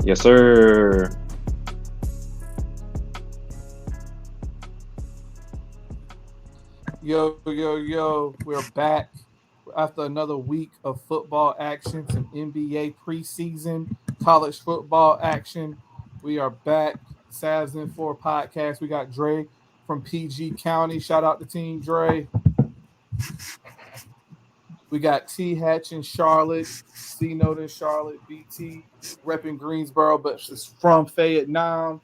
Yes, sir. Yo. We're back after another week of football action, some NBA preseason, college football action. We are back. Savs in for podcast. We got Dre from PG County. Shout out to Team Dre. We got T Hatch in Charlotte, C Note in Charlotte, BT repping Greensboro, but she's from Fayette. The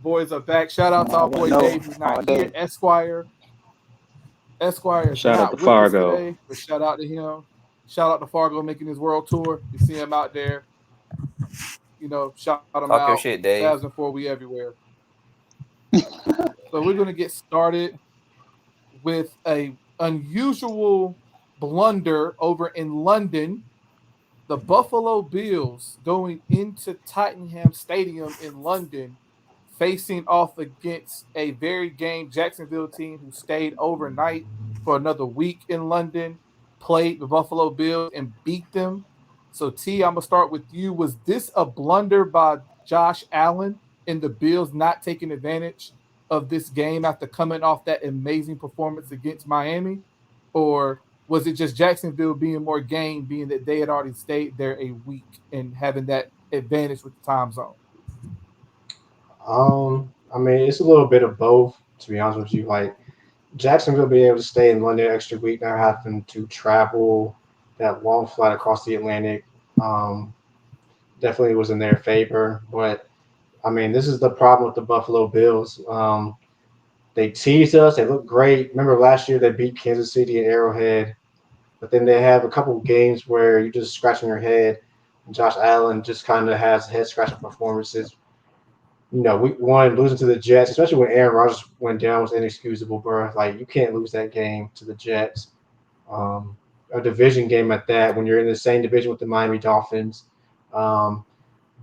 boys are back. Shout out to our boy Dave, who's not here. Esquire is Shout out to not with us Fargo. today, but shout out to him. Shout out to Fargo making his world tour. You see him out there. Shout him Talk your out. shit, Dave. Savs and 4, we everywhere. So we're going to get started with a unusual blunder over in London. The Buffalo Bills going into Tottenham Stadium in London, facing off against a very game Jacksonville team who stayed overnight for another week in London, played the Buffalo Bills and beat them. So T, I'm gonna start with you. Was this a blunder by Josh Allen and the Bills not taking advantage of this game after coming off that amazing performance against Miami? Or was it just Jacksonville being more game, being that they had already stayed there a week and having that advantage with the time zone? I mean, it's a little bit of both, to be honest with you. Like Jacksonville being able to stay in London an extra week, now having to travel that long flight across the Atlantic, um, definitely was in their favor. But I mean, this is the problem with the Buffalo Bills. They teased us. They look great. Remember last year they beat Kansas City at Arrowhead, but then they have a couple of games where you're just scratching your head. Josh Allen just kind of has head scratching performances. Week one, losing to the Jets, especially when Aaron Rodgers went down, was inexcusable, bro. Like, you can't lose that game to the Jets. A division game at that, when you're in the same division with the Miami Dolphins. Um,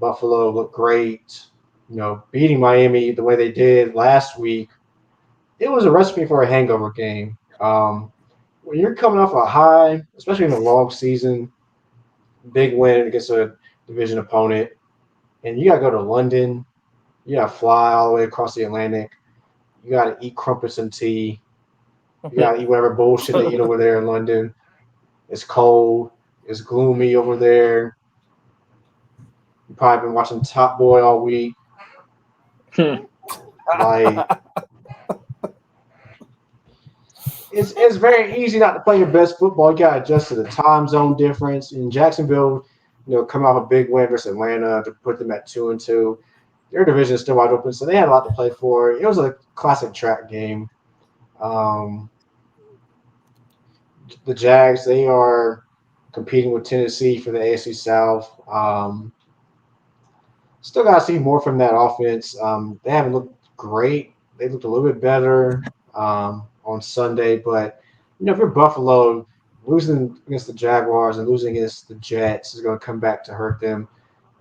Buffalo looked great. Beating Miami the way they did last week, it was a recipe for a hangover game. When you're coming off a high, especially in a long season, big win against a division opponent, and you got to go to London. You got to fly all the way across the Atlantic. You got to eat crumpets and tea. You got to eat whatever bullshit they eat over there in London. It's cold. It's gloomy over there. You've probably been watching Top Boy all week. Like, it's very easy not to play your best football. You got to adjust to the time zone difference. In Jacksonville, come off a big win versus Atlanta to put them at 2-2. Their division is still wide open, so they had a lot to play for. It was a classic track game. The Jags, they are competing with Tennessee for the AFC South. Still got to see more from that offense. They haven't looked great. They looked a little bit better on Sunday, but if you're Buffalo, losing against the Jaguars and losing against the Jets is going to come back to hurt them.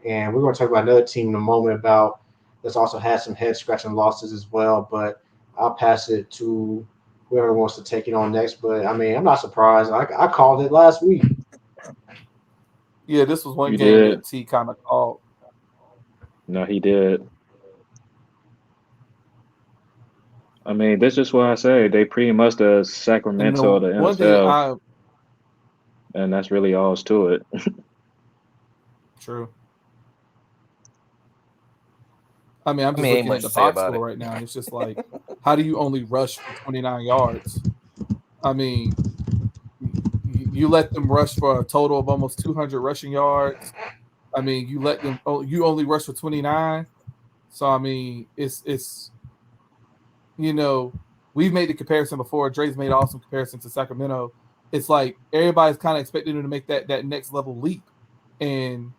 And we're going to talk about another team in a moment that's also had some head-scratching losses as well. But I'll pass it to whoever wants to take it on next. But, I mean, I'm not surprised. I called it last week. Yeah, this was one game that T kind of called. No, he did. I mean, this is what I say. They pretty much the Sacramento of the NFL. And that's really all is to it. True. I mean, I'm just looking at the box score right now. It's just like, how do you only rush for 29 yards? I mean, you let them rush for a total of almost 200 rushing yards. I mean, you only rush for 29. So, I mean, it's we've made the comparison before. Dre's made awesome comparison to Sacramento. It's like everybody's kind of expecting them to make that next level leap. And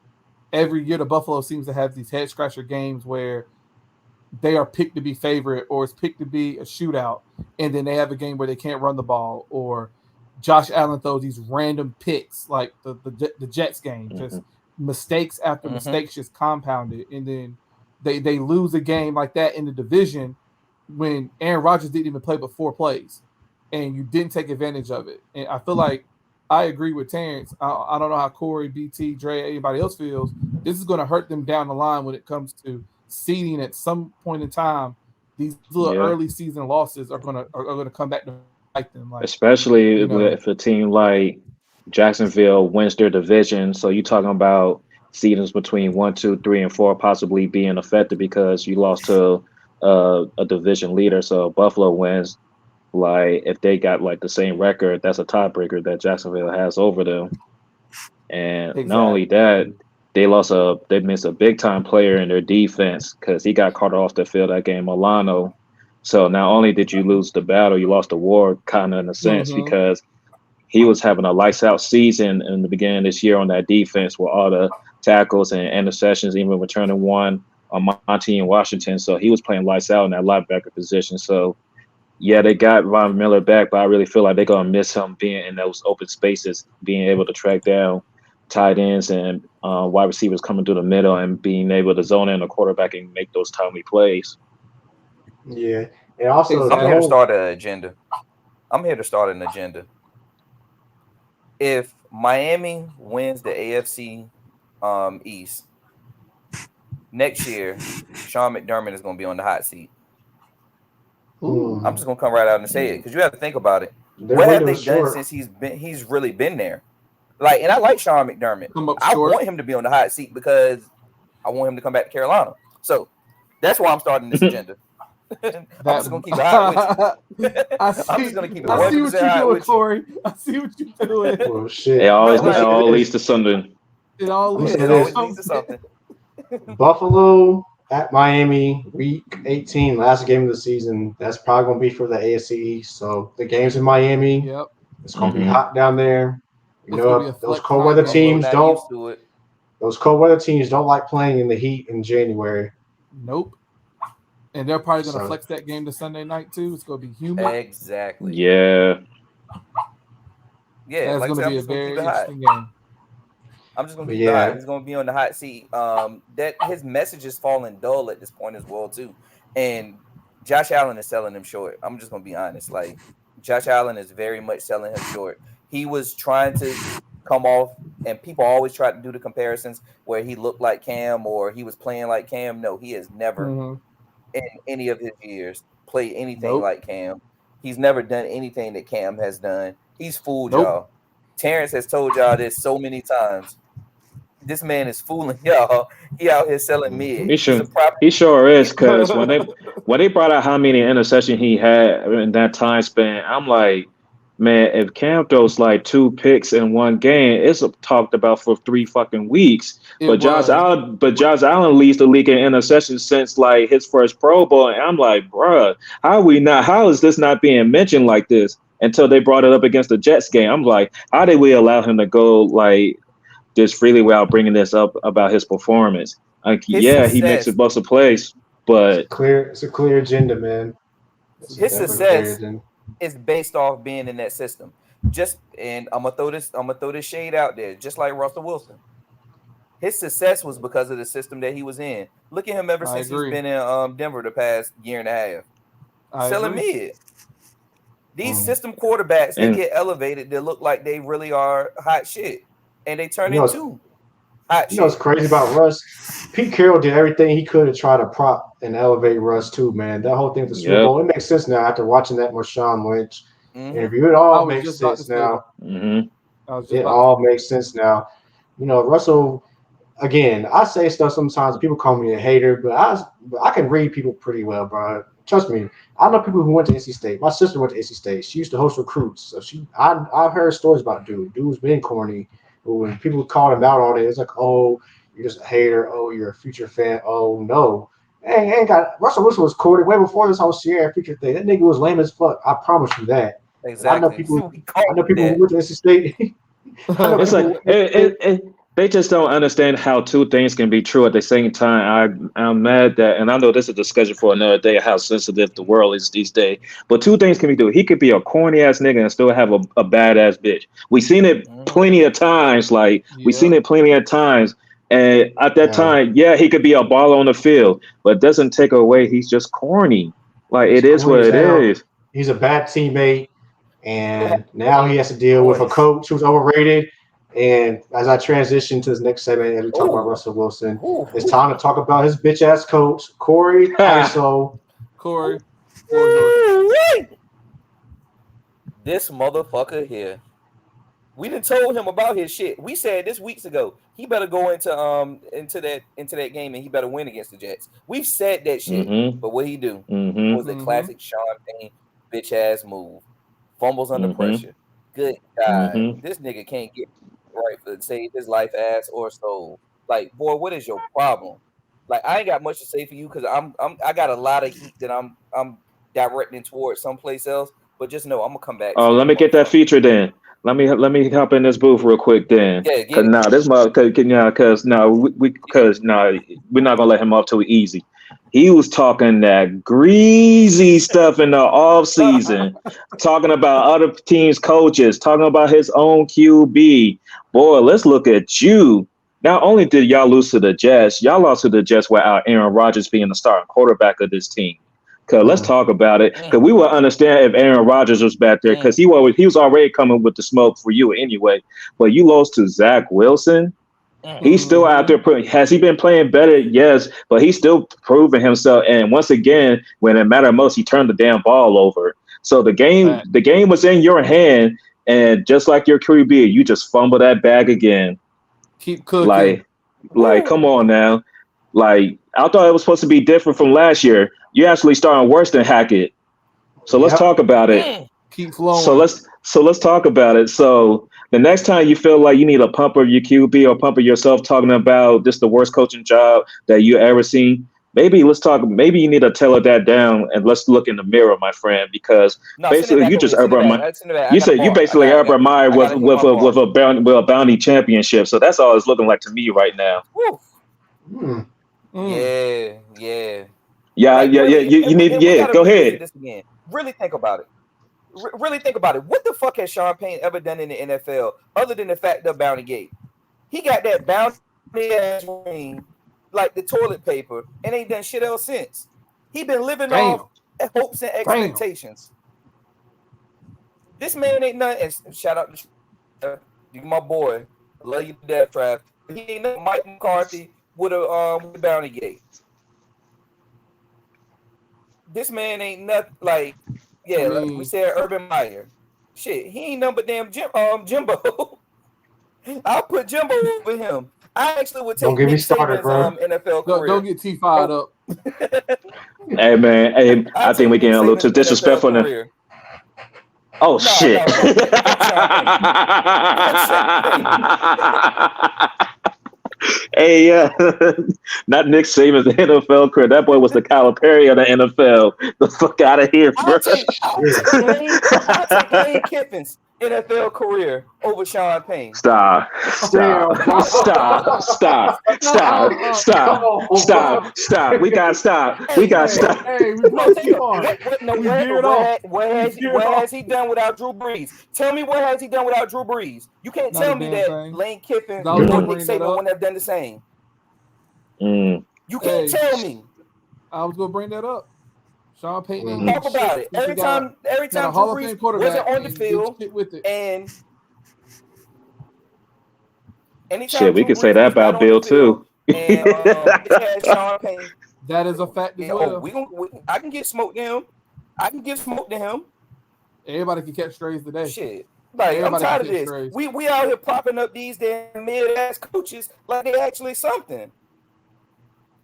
every year the Buffalo seems to have these head scratcher games where they are picked to be favorite or it's picked to be a shootout. And then they have a game where they can't run the ball, or Josh Allen throws these random picks like the Jets game, just mistakes after mistakes just compounded. And then they lose a game like that in the division when Aaron Rodgers didn't even play but 4 plays and you didn't take advantage of it. And I feel like I agree with Terrence. I don't know how Corey, BT, Dre, anybody else feels. This is going to hurt them down the line when it comes to seeding at some point in time. These little early season losses are gonna come back to bite them. Like, especially if a team like Jacksonville wins their division. So you're talking about seedings between 1, 2, 3, and 4 possibly being affected because you lost to a division leader. So Buffalo wins. Like if they got like the same record, that's a tiebreaker that Jacksonville has over them. And not only that, they missed a big time player in their defense because he got caught off the field that game, Milano. So not only did you lose the battle, you lost the war kind of in a sense because he was having a lights out season in the beginning of this year on that defense with all the tackles and interceptions, even returning one on Monty in Washington. So he was playing lights out in that linebacker position. So yeah, they got Von Miller back, but I really feel like they're going to miss him being in those open spaces, being able to track down tight ends and wide receivers coming through the middle and being able to zone in the quarterback and make those timely plays. Yeah. And also, I'm here to start an agenda. If Miami wins the AFC East next year, Sean McDermott is going to be on the hot seat. I'm just gonna come right out and say it because you have to think about it. What have they done since he's really been there? Like, and I like Sean McDermott. I want him to be on the hot seat because I want him to come back to Carolina. So that's why I'm starting this agenda. I'm just gonna keep it hot with you. I'm just gonna keep it. I see what you're doing, Corey. I see what you're doing. Oh shit! It all leads to something. It always leads to something. Buffalo at Miami, week 18, last game of the season. That's probably going to be for the AFC East. So the game's in Miami. Yep. It's going to be hot down there. You know, those cold weather teams don't. Those cold weather teams don't like playing in the heat in January. Nope. And they're probably going to flex that game to Sunday night too. It's going to be humid. Exactly. Yeah. Yeah. That's going to be a very interesting game. I'm just gonna be hot. He's gonna be on the hot seat. That his message is falling dull at this point as well too, and Josh Allen is selling him short. I'm just gonna be honest. Like Josh Allen is very much selling him short. He was trying to come off, and people always try to do the comparisons where he looked like Cam or he was playing like Cam. No, he has never in any of his years played anything like Cam. He's never done anything that Cam has done. He's fooled y'all. Terrence has told y'all this so many times. This man is fooling y'all. He out here selling mid. He sure is, because when they brought out how many interceptions he had in that time span, I'm like, man, if Cam throws like 2 picks in one game, it's talked about for 3 fucking weeks. But Josh Allen leads the league in interceptions since like his first Pro Bowl, and I'm like, bruh, how is this not being mentioned like this? Until they brought it up against the Jets game. I'm like, how did we allow him to go like this freely without bringing this up about his performance? Like, he makes a bunch of plays, but it's a clear agenda, man. His success is based off being in that system. And I'm gonna throw this shade out there, just like Russell Wilson. His success was because of the system that he was in. Look at him ever since he's been in Denver the past year and a half. Selling mid. These system quarterbacks, they get elevated. They look like they really are hot shit, and they turn into hot shit. You know what's crazy about Russ? Pete Carroll did everything he could to try to prop and elevate Russ too, man. That whole thing with the Super Bowl, it makes sense now after watching that Marshawn Lynch interview. It all makes sense now. It all makes sense now. You know, Russell. Again, I say stuff sometimes. People call me a hater, but I can read people pretty well, bro. Trust me. I know people who went to NC State. My sister went to NC State. She used to host recruits. So I've heard stories about dude. Dude's been corny. But when people called him out all day, it's like, oh, you're just a hater. Oh, you're a future fan. Oh, no. Ain't got Russell Wilson was courted way before this whole Sierra future thing. That nigga was lame as fuck. I promise you that. Exactly. I know people who went to NC State. It's like they just don't understand how 2 things can be true at the same time. I'm mad that, and I know this is a discussion for another day, how sensitive the world is these days. But 2 things can be true. He could be a corny ass nigga and still have a badass bitch. We've seen it plenty of times. We've seen it plenty of times. And at that time, he could be a baller on the field, but it doesn't take away he's just corny. Like, it is what it is. He's a bad teammate. And now he has to deal with a coach who's overrated. And as I transition to this next segment, as we talk about Russell Wilson, it's time to talk about his bitch ass coach, Corey ISO. Corey. This motherfucker here. We done told him about his shit. We said this weeks ago. He better go into that game and he better win against the Jets. We've said that shit. But what he do? It was a classic Sean Payne bitch ass move. Fumbles under pressure. Good God. This nigga can't get right for save his life, ass or soul. Like, boy, what is your problem? Like, I ain't got much to say for you because I got a lot of heat that I'm directing towards someplace else. But just know I'm gonna come back. Oh, let me get that feature then. Let me hop in this booth real quick then. Yeah, because we're not gonna let him off too easy. He was talking that greasy stuff in the off season, talking about other teams' coaches, talking about his own QB. Boy, let's look at you. Not only did y'all lose to the Jets, y'all lost to the Jets without Aaron Rodgers being the starting quarterback of this team. Because let's talk about it. Because we will understand if Aaron Rodgers was back there. Because he was already coming with the smoke for you anyway. But you lost to Zach Wilson. He's still out there. Has he been playing better? Yes, but he's still proving himself. And once again, when it mattered most, he turned the damn ball over. So the game was in your hand, and just like your QB, you just fumble that bag again. Keep cooking. Like, come on now. Like, I thought it was supposed to be different from last year. You're actually starting worse than Hackett. So let's talk about it. Keep flowing. So let's talk about it. So the next time you feel like you need a pump of your QB or pump of yourself talking about this the worst coaching job that you ever seen, maybe you need to tailor that down and let's look in the mirror, my friend, because basically you just you said you basically Urban Meyer with a bounty championship. So that's all it's looking like to me right now. Yeah. Like, you need go ahead. This again. Really think about it. Really think about it. What the fuck has Sean Payne ever done in the NFL other than the fact of Bounty Gate? He got that bounty ass ring like the toilet paper and ain't done shit else since. He been living off hopes and expectations. This man ain't nothing. Shout out to you, my boy. Love you to death, Trav. He ain't nothing Mike McCarthy with a Bounty Gate. This man ain't nothing like like we said, Urban Meyer. Shit, he ain't nothing but damn Jimbo. I'll put Jimbo over him. I actually would take Nick Saban's NFL career. Don't get T fired up. Hey man, I think we getting a little too disrespectful now. Oh shit. Hey, not Nick Saban's NFL career. That boy was the Calipari of the NFL. The fuck out of here, bro. I'll take Lane Kiffin's NFL career over Sean Payne. Stop. We gotta stop. What has he done without Drew Brees? Tell me what has he done without Drew Brees? You can't tell me that Lane Kiffin or Nick Saban wouldn't have done the same. You can't tell me. I was gonna bring that up. Sean Payton. Talk about it. Every time Drew Brees wasn't on the field, and anytime shit, we could say that about Bill too. That is a fact as well. I can give smoke to him. Everybody can catch strays today. Shit. Like, I'm tired of this. We out here propping up these damn mid-ass coaches like they actually something.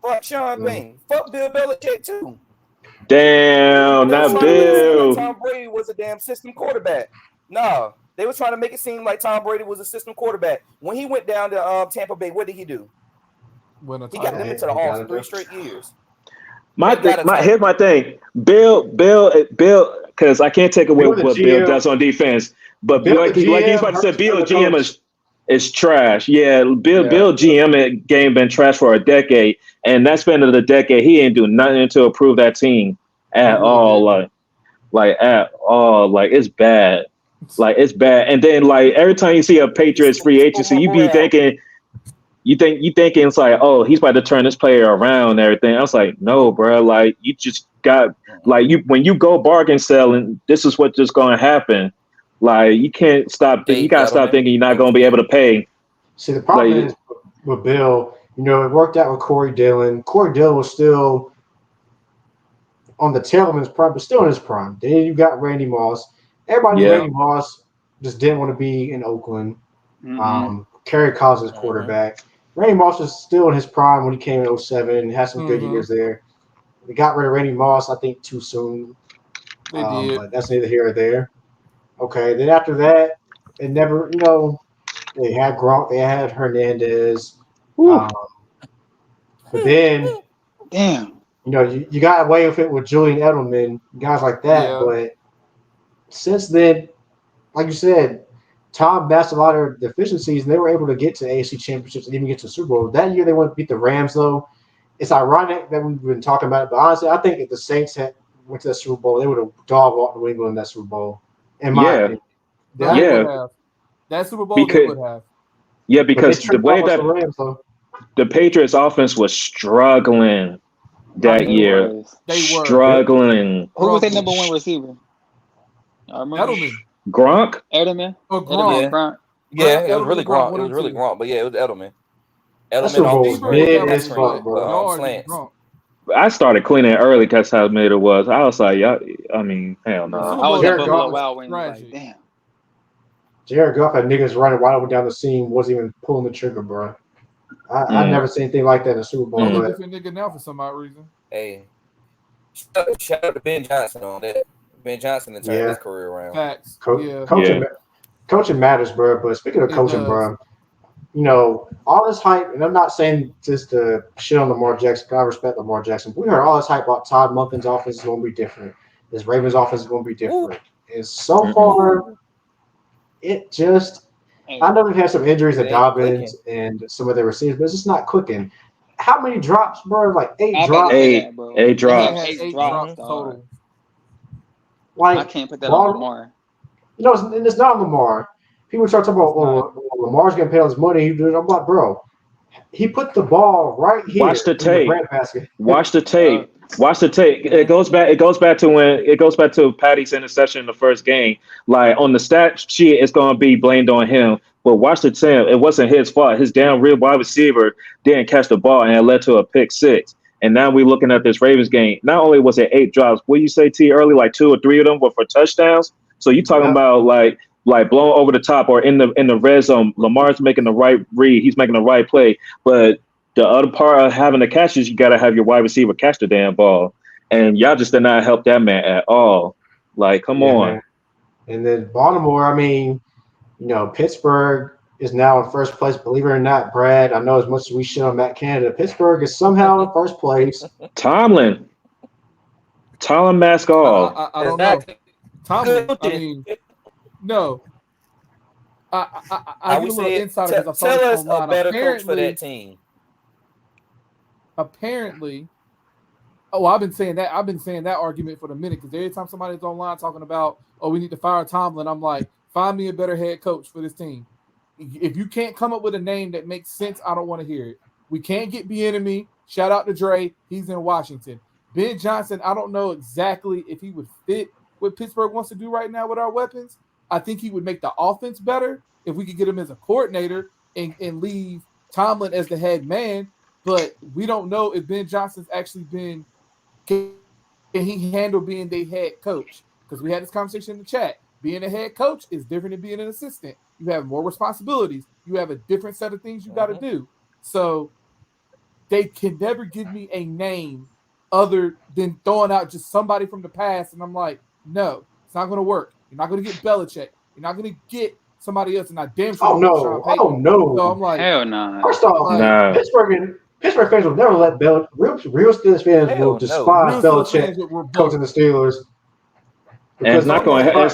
Fuck Sean Payne. Fuck Bill Belichick too. Damn, not Bill. Tom Brady was a damn system quarterback. No, they were trying to make it seem like Tom Brady was a system quarterback. When he went down to Tampa Bay, what did he do? He got limited to the Hawks 3 straight years. Here's my thing. Bill, because I can't take away what Bill does on defense. But like he's about to say, Bill GM is trash. Yeah, Bill GM game been trash for a decade, and that's been the decade he ain't do nothing to improve that team at all. Like at all. Like it's bad. Like it's bad. And then like every time you see a Patriots free agency, you be thinking. You thinking it's like, oh, he's about to turn this player around and everything. I was like, no, bro. Like you just got like when you go bargain selling, this is what's just going to happen. Like you can't stop. You gotta stop thinking you're not gonna be able to pay. See, the problem is with Bill. It worked out with Corey Dillon. Corey Dillon was still on the tail of his prime, but still in his prime. Then you got Randy Moss. Everybody knew Randy Moss just didn't want to be in Oakland. Kerry Cousins quarterback. Randy Moss was still in his prime when he came in 2007. Had some good years there. We got rid of Randy Moss, I think, too soon. They did. But that's neither here or there. Okay, then after that, it never, they had Gronk, they had Hernandez. But then, damn. You got away with it with Julian Edelman, guys like that. Yeah. But since then, like you said, Tom masked a lot of their deficiencies, and they were able to get to AFC championships and even get to the Super Bowl. That year, they went to beat the Rams, though. It's ironic that we've been talking about it, but honestly, I think if the Saints went to that Super Bowl, they would have dog-walked New England in that Super Bowl. In my opinion. That Super Bowl they would have. Yeah, because the way that the Patriots offense was struggling that year. They were struggling. Who was their number one receiver? Edelman. Gronk? Edelman? Oh, Gronk. Yeah, it was really Gronk. It was really Gronk, but yeah, it was Edelman. I started cleaning early because how mid it was. I was like, hell no. I was at Buffalo Wild Wings. Like, damn. Jared Goff had niggas running wide open down the seam, wasn't even pulling the trigger, bro. I've never seen anything like that in a Super Bowl. He's a different nigga now for some odd reason. Hey, shout out to Ben Johnson on that. Ben Johnson turned his career around. Facts. Coaching matters, bro. But speaking of coaching, bro, all this hype, and I'm not saying just to shit on Lamar Jackson, because I respect Lamar Jackson, but we heard all this hype about Todd Monken's offense is going to be different. This Ravens offense is going to be different. And so far, it just – I know we've had some injuries at Dobbins and some of their receivers, but it's just not clicking. How many drops, bro? Like 8 drops? Eight drops. 8 drops total. Like, I can't put that on Lamar. And it's not Lamar. People start talking about, Lamar's getting paid all his money. I'm like, bro, he put the ball right here. Watch the tape. Watch the tape. Watch the tape. It goes back to Patty's interception in the first game. Like on the stat sheet, it's gonna be blamed on him. But watch the tape. It wasn't his fault. His damn real wide receiver didn't catch the ball, and it led to a pick six. And now we're looking at this Ravens game. Not only was it 8 drops, what you say, T, early, like 2 or 3 of them were for touchdowns. So you talking about like blowing over the top or in the red zone. Lamar's making the right read. He's making the right play. But the other part of having the catches, you got to have your wide receiver catch the damn ball. And y'all just did not help that man at all. Like, come on. Man. And then Baltimore, Pittsburgh is now in first place. Believe it or not, Brad, I know as much as we shit on Matt Canada, Pittsburgh is somehow in first place. Tomlin mask off. I don't know. Tomlin, no. I get a little insider because I saw this online. A better coach for that team. Apparently, I've been saying that argument for the minute because every time somebody's online talking about, we need to fire Tomlin, I'm like, find me a better head coach for this team. If you can't come up with a name that makes sense, I don't want to hear it. We can't get Bieniemy. Shout out to Dre. He's in Washington. Ben Johnson, I don't know exactly if he would fit what Pittsburgh wants to do right now with our weapons. I think he would make the offense better if we could get him as a coordinator and leave Tomlin as the head man. But we don't know if Ben Johnson's actually can he handle being the head coach? Because we had this conversation in the chat. Being a head coach is different than being an assistant. You have more responsibilities. You have a different set of things you got to do. So they can never give me a name other than throwing out just somebody from the past. And I'm like, no, it's not going to work. You're not going to get Belichick. You're not going to get somebody else. And I damn sure. Oh, no. So I'm like, hell no. First off, Pittsburgh fans will never let real Steelers fans will despise Belichick coaching the Steelers. And it's not going to help.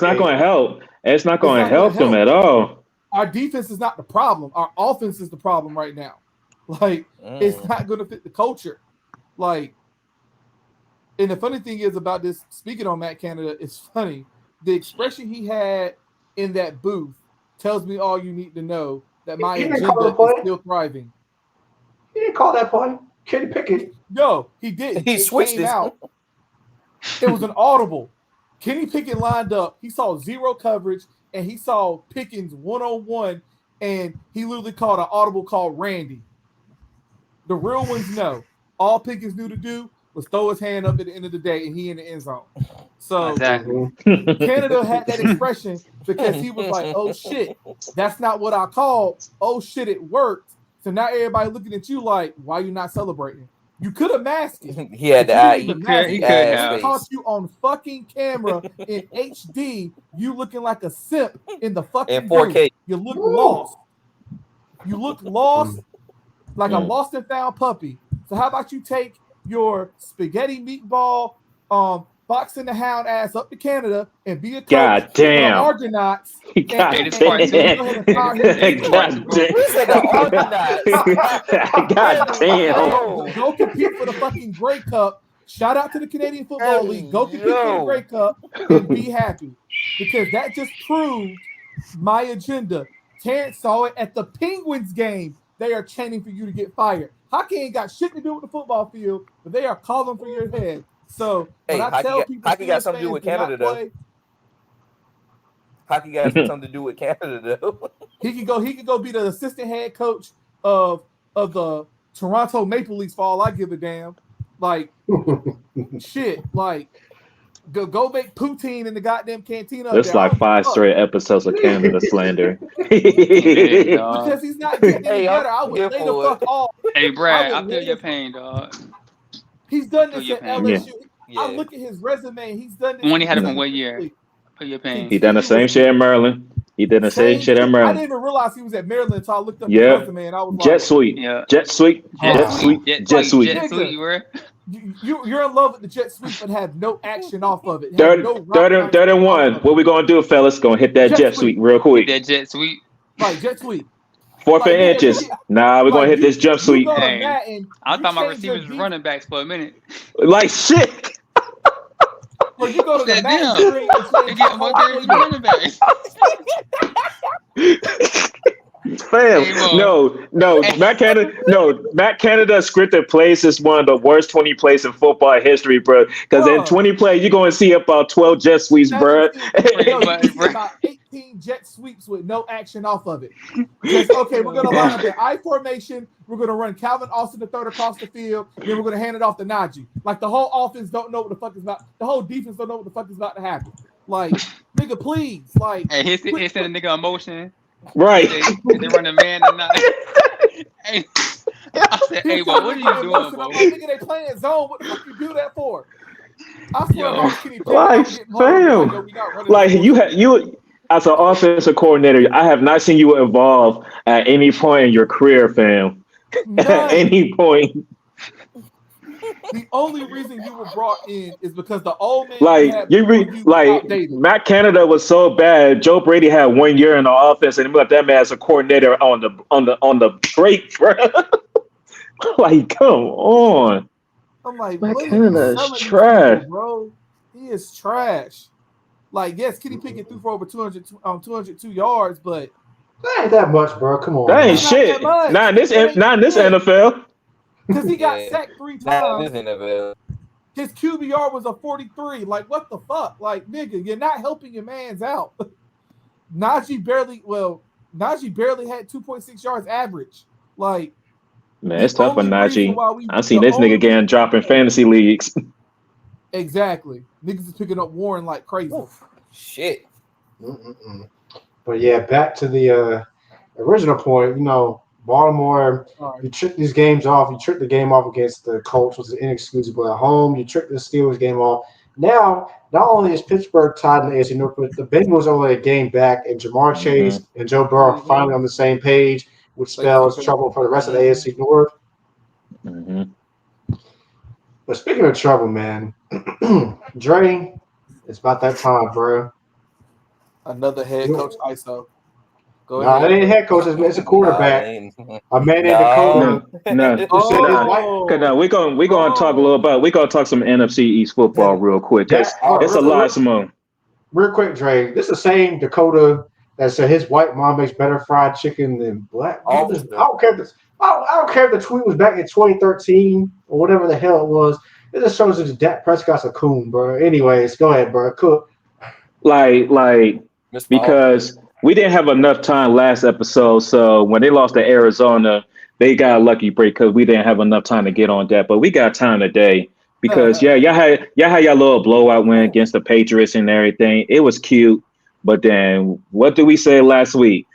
It's not going to help them at all. Our defense is not the problem. Our offense is the problem right now. Like, it's not going to fit the culture. Like, and the funny thing is about this, speaking on Matt Canada, it's funny. The expression he had in that booth tells me all you need to know that my agenda is still thriving. He didn't call that play. Kenny Pickett. No, he didn't. He switched it out. It was an audible. Kenny Pickett lined up. He saw 0 coverage. and he saw Pickens one-on-one, and he literally called an audible called Randy. The real ones know. All Pickens knew to do was throw his hand up at the end of the day, and he in the end zone. So Exactly. Canada had that expression because he was like, oh, shit, that's not what I called. Oh, shit, it worked. So now everybody looking at you like, why you not celebrating? You could have masked it. He had the eye. He could have. He caught you on fucking camera in HD. You looking like a simp in the fucking in 4K. break. You look lost. You look lost like a lost and found puppy. So how about you take your spaghetti meatball, boxing the hound ass up to Canada and be a coach God damn. for the Argonauts. God damn. God damn. Go compete for the fucking Grey Cup. Shout out to the Canadian Football League. Go compete for the Grey Cup and be happy. Because that just proved my agenda. Terrence saw it at the Penguins game. They are chanting for you to get fired. Hockey ain't got shit to do with the football field, but they are calling for your head. So when I tell people hockey got something to do with Canada, though. Hockey got something to do with Canada, though. He could go be the assistant head coach of the Toronto Maple Leafs for all I give a damn. Like shit. Like go make poutine in the goddamn cantina. It's like 5 straight episodes of Canada slander. Because he's not getting any better. I would lay the fuck off. Hey, Brad, I feel your pain, dog. He's done this at LSU. Yeah. I look at his resume. He's done this. When he had it from what year? Feel your pain. He done the same shit in Maryland. He did the same shit in Maryland. I didn't even realize he was at Maryland until I looked up his resume and I was like, Jet Sweep. Yeah. Jet Sweep. Jet Sweep. Jet Sweep, You're in love with the jet sweep but have no action off of it. Third and one. What we gonna do, fellas? Gonna hit that jet sweep real quick. That jet sweep. Like jet sweep. 4th and inches. Nah, we're gonna hit this jump sweep. Hey, I thought my receivers were running backs for a minute. Like shit. Well, you go to the match screen and get more carries than running backs. Fam, no, Matt Canada scripted plays is one of the worst 20 plays in football history, bro. Because in 20 plays, you're going to see about 12 jet sweeps, bro. About 18 jet sweeps with no action off of it. Okay, we're going to line up the I formation. We're going to run Calvin Austin III across the field. Then we're going to hand it off to Najee. Like the whole offense don't know what the fuck is about. The whole defense don't know what the fuck is about to happen. Like, nigga, please. Like, hey, he said a nigga in motion. Right. They run a man or not. Hey, I said, hey, bro, what are you doing, bro? Nigga, they playing zone. What the fuck you do that for? I swear, like you as an offensive coordinator, I have not seen you involved at any point in your career, fam. At any point. The only reason you were brought in is because the old man Matt Canada was so bad. Joe Brady had 1 year in the offense, and he left that man as a coordinator on the break, bro. Like, come on. I'm like, Matt Canada is trash, bro. He is trash. Like, yes, Kenny Pickett threw for over 202 yards, but that ain't that much, bro. Come on, that ain't shit. Not in this NFL. Because he got sacked 3 times. His QBR was a 43. Like, what the fuck? Like, nigga, you're not helping your mans out. Najee barely had 2.6 yards average. Like, man, it's tough on Najee. I've seen this nigga getting dropped in fantasy leagues. Exactly. Niggas is picking up Warren like crazy. Oof, shit. But yeah, back to the original point, Baltimore, you trick these games off. You trick the game off against the Colts, which is inexcusable at home. You trick the Steelers game off. Now, not only is Pittsburgh tied in the AFC North, but the Bengals are only a game back, and Jamar Chase and Joe Burrow are finally on the same page, which spells trouble for the rest of the AFC North. But speaking of trouble, man, Dre, it's about that time, bro. Another head coach ISO. No, it ain't head coach. It's a quarterback. A man named Dakota. No, we're gonna talk a little about. We're gonna talk some NFC East football real quick. It's a lot, Simone. Real quick, Dre. This is the same Dakota that said his white mom makes better fried chicken than black. I don't care if this. I don't care if the tweet was back in 2013 or whatever the hell it was. It just shows that Dak Prescott's a coon, bro. Anyways, go ahead, bro. Cook. Like because we didn't have enough time last episode. So when they lost to Arizona, they got a lucky break because we didn't have enough time to get on that. But we got time today because y'all had your little blowout win against the Patriots and everything. It was cute. But then what did we say last week?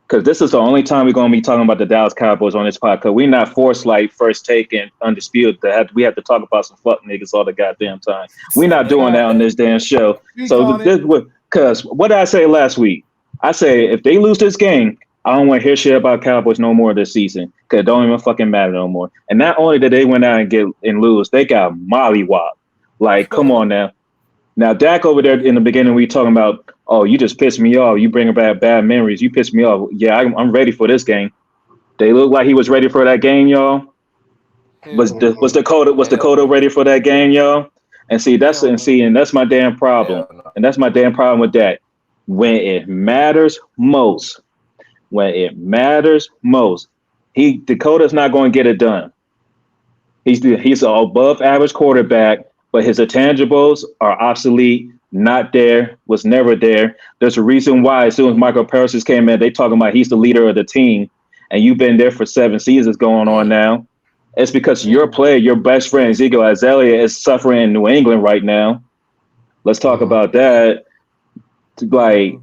Because this is the only time we're going to be talking about the Dallas Cowboys on this podcast. We're not forced like First Take and Undisputed. We have to talk about some fuck niggas all the goddamn time. We're not doing that on this damn show. So because what did I say last week? I say if they lose this game, I don't want to hear shit about Cowboys no more this season because it don't even fucking matter no more. And not only did they went out and lose, they got mollywopped. Like, come on now. Now, Dak over there in the beginning, we talking about, oh, you just pissed me off. You bring about bad memories. You pissed me off. Yeah, I'm ready for this game. They look like he was ready for that game, y'all. Was Dakota ready for that game, y'all? And that's my damn problem. And that's my damn problem with that. When it matters most, Dakota's not going to get it done. He's an above average quarterback. But his intangibles are obsolete, not there, was never there. There's a reason why as soon as Michael Parsons came in, they talking about he's the leader of the team, and you've been there for 7 seasons going on now. It's because your player, your best friend, Ezekiel Azalea, is suffering in New England right now. Let's talk about that. Like,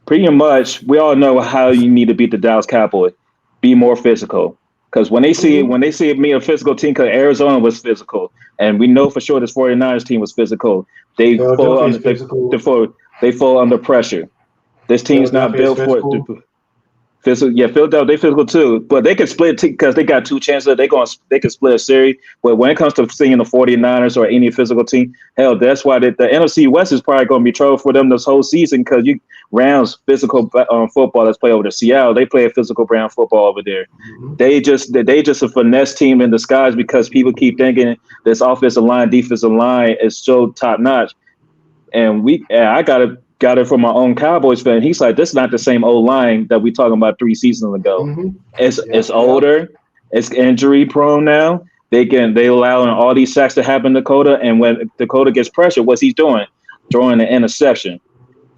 pretty much, we all know how you need to beat the Dallas Cowboys. Be more physical. Because when they see me a physical team, because Arizona was physical, and we know for sure this 49ers team was physical, they fall under pressure. This team's not built for it. Physical, yeah, Philadelphia, they physical too, but they can split because they got 2 chances. They can split a series. But when it comes to seeing the 49ers or any physical team, hell, that's why the NFC West is probably going to be trouble for them this whole season because Rams physical football. Let's play over to Seattle. They play a physical brand football over there. Mm-hmm. They just a finesse team in disguise because people keep thinking this offensive line, defensive line is so top notch, and I got it from my own Cowboys fan. He's like, this is not the same old line that we talking about 3 seasons ago. Mm-hmm. It's older. It's injury prone now. They allowing all these sacks to happen to Dakota. And when Dakota gets pressure, what's he doing? Throwing an interception.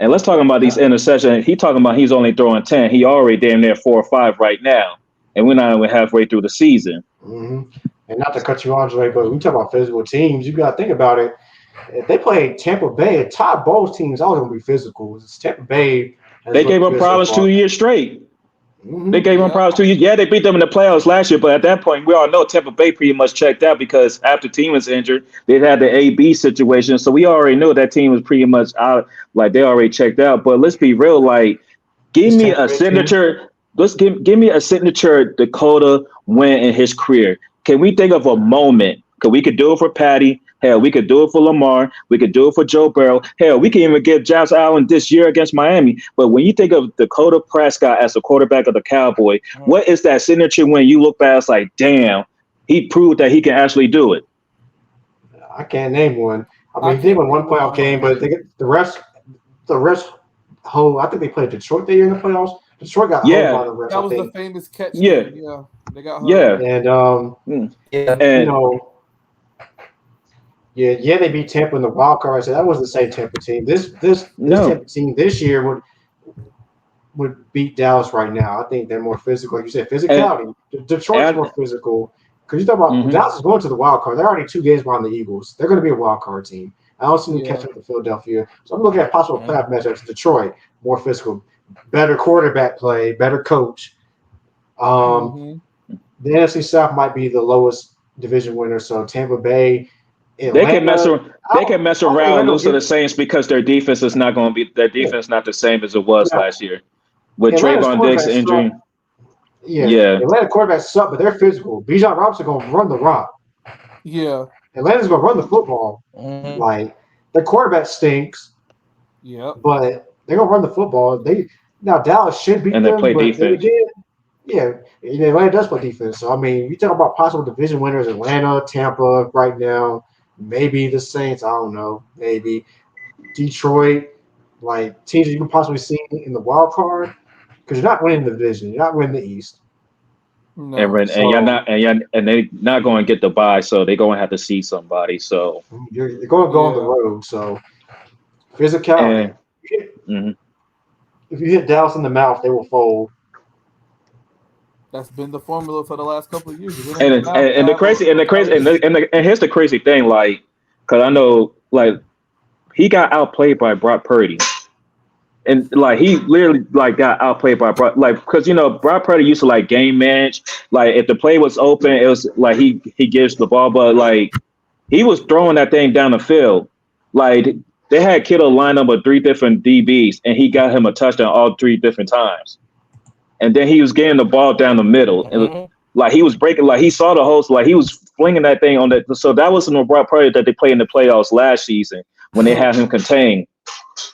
And let's talk about these interceptions. He talking about he's only throwing 10. He already damn near 4 or 5 right now. And we're not even halfway through the season. Mm-hmm. And not to cut you on, Dre, but when you talk about physical teams, you got to think about it. If they played Tampa Bay, Todd Bowles team is always going to be physical. It's Tampa Bay. They gave them problems 2 years straight. Mm-hmm. They gave them problems 2 years. Yeah, they beat them in the playoffs last year, but at that point, we all know Tampa Bay pretty much checked out because after team was injured, they had the A-B situation. So we already knew that team was pretty much out. Like, they already checked out. But let's be real. Like, give me a signature. Give me a signature Dakota win in his career. Can we think of a moment? Because we could do it for Patty. Hell, we could do it for Lamar. We could do it for Joe Burrow. Hell, we can even give Josh Allen this year against Miami. But when you think of Dakota Prescott as the quarterback of the Cowboys, what is that signature when you look back? It's like, damn, he proved that he can actually do it. I can't name one. I mean, they won one playoff game, but the rest. I think they played Detroit that year in the playoffs. Detroit got hold by the refs. That was the famous catch. Yeah, they got hold. Yeah, and you know. Yeah, they beat Tampa in the wild card. I said that wasn't the same Tampa team. This Tampa team this year would beat Dallas right now. I think they're more physical. Like you said, physicality. Detroit's more physical. Because you talk about Dallas is going to the wild card. They're already 2 games behind the Eagles. They're going to be a wild card team. I don't see them catching up to Philadelphia. So I'm looking at possible playoff matchups. Detroit, more physical, better quarterback play, better coach. The NFC South might be the lowest division winner. So Tampa Bay. Atlanta, they can mess around and lose to the Saints because their defense is not going to be not the same as it was last year with Trayvon Diggs injury. Atlanta quarterbacks suck, but they're physical. Bijan Robinson going to run the rock. Yeah, Atlanta's going to run the football. Mm-hmm. Like their quarterback stinks. Yeah, but they're going to run the football. Now Dallas should beat them, and they play defense. Atlanta does play defense. So I mean, you talk about possible division winners: Atlanta, Tampa, right now. Maybe the Saints, I don't know. Maybe Detroit, like teams that you can possibly see in the wild card, because you're not winning the division, you're not winning the East. No. And they're not going to get the bye, so they're going to have to see somebody. So you're going to go on the road. So physicality. If you hit Dallas in the mouth, they will fold. That's been the formula for the last couple of years. And here's the crazy thing, like, because I know, like, he got outplayed by Brock Purdy. And like he literally like got outplayed by Brock, like because Brock Purdy used to like game manage. Like if the play was open, it was like he gives the ball, but like he was throwing that thing down the field. Like they had Kittle lined up with 3 different DBs, and he got him a touchdown all 3 different times. And then he was getting the ball down the middle, and like he was breaking, like he saw the host, like he was flinging that thing on that. So that was the Brock Purdy that they played in the playoffs last season when they had him contained.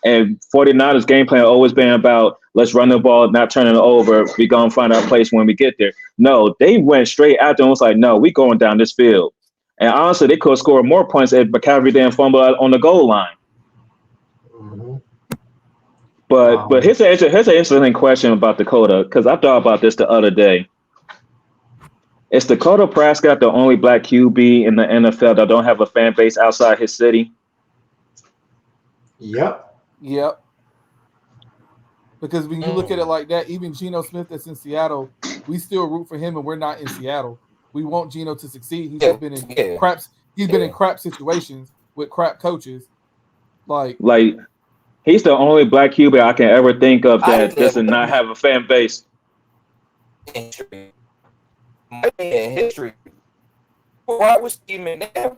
And 49ers game plan always been about let's run the ball, not turning it over. We're going to find our place when we get there. No, they went straight after and was like, no, we going down this field. And honestly, they could have scored more points if McCaffrey didn't fumble on the goal line. But here's an interesting question about Dakota, because I thought about this the other day. Is Dakota Prescott the only black QB in the NFL that don't have a fan base outside his city? Yep. Because when you look at it like that, even Geno Smith that's in Seattle, we still root for him, and we're not in Seattle. We want Geno to succeed. He's just been in craps. He's been in crap situations with crap coaches. Like he's the only black QB I can ever think of that doesn't not have a fan base. In history, why was Steve McNabb?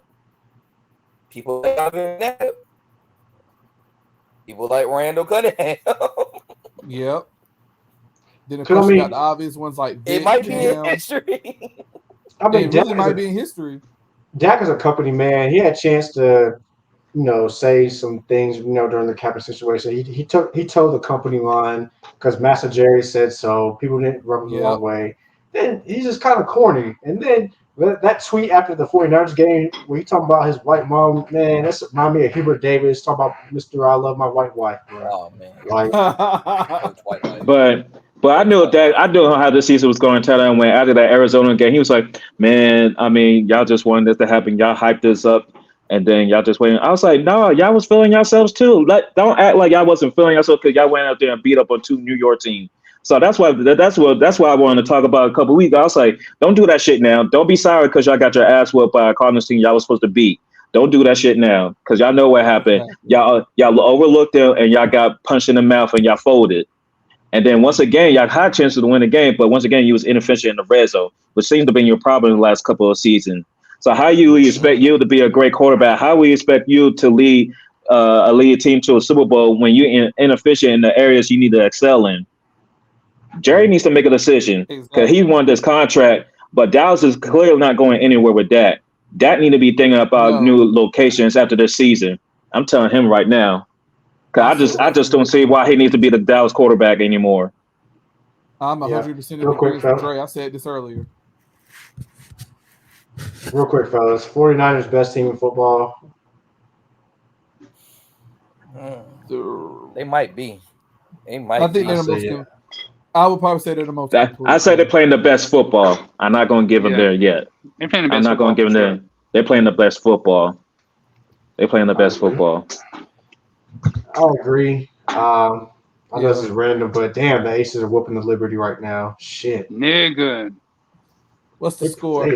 People like McNabb. People like Randall Cunningham. Yep. Then of course you got the obvious ones like it might be in history. I mean, it really might be in history. Dak is a company man. He had a chance to, say some things, during the Kaepernick situation. He told the company line because Master Jerry said so. People didn't rub him the wrong way. Then he's just kind of corny. And then that tweet after the 49ers game where he talking about his white mom, man, that's remind me of Hubert Davis talking about Mr. I love my white wife, bro. Oh man. But I knew how this season was going to turn out when after that Arizona game, he was like, man, I mean, y'all just wanted this to happen. Y'all hyped this up and then y'all just waiting. I was like, no, y'all was feeling yourselves too. Don't act like y'all wasn't feeling yourselves because y'all went out there and beat up on 2 New York teams. So that's why I wanted to talk about a couple of weeks ago. I was like, don't do that shit now. Don't be sorry because y'all got your ass whooped by a Cardinals team y'all was supposed to beat. Don't do that shit now because y'all know what happened. Y'all overlooked them and y'all got punched in the mouth and y'all folded. And then once again, y'all had chances to win the game, but once again, you was inefficient in the red zone, which seems to have been your problem in the last couple of seasons. So how you expect you to be a great quarterback? How we expect you to lead a team to a Super Bowl when you're inefficient in the areas you need to excel in? Jerry needs to make a decision because he won this contract, but Dallas is clearly not going anywhere with that. Dak need to be thinking about new locations after this season. I'm telling him right now. Cause I just don't see why he needs to be the Dallas quarterback anymore. I'm 100% in agreement with Dre. I said this earlier. Real quick, fellas. 49ers best team in football. They might be. I think they're the most. I would probably say they're the most. I say they're playing the best football. I'm not going to give them there yet. They're playing the best. I'm not going to give them there. They're playing the best football. They're playing the best football. I'll agree. I know this is random, but damn, the Aces are whooping the Liberty right now. Shit. Nigga. What's the score?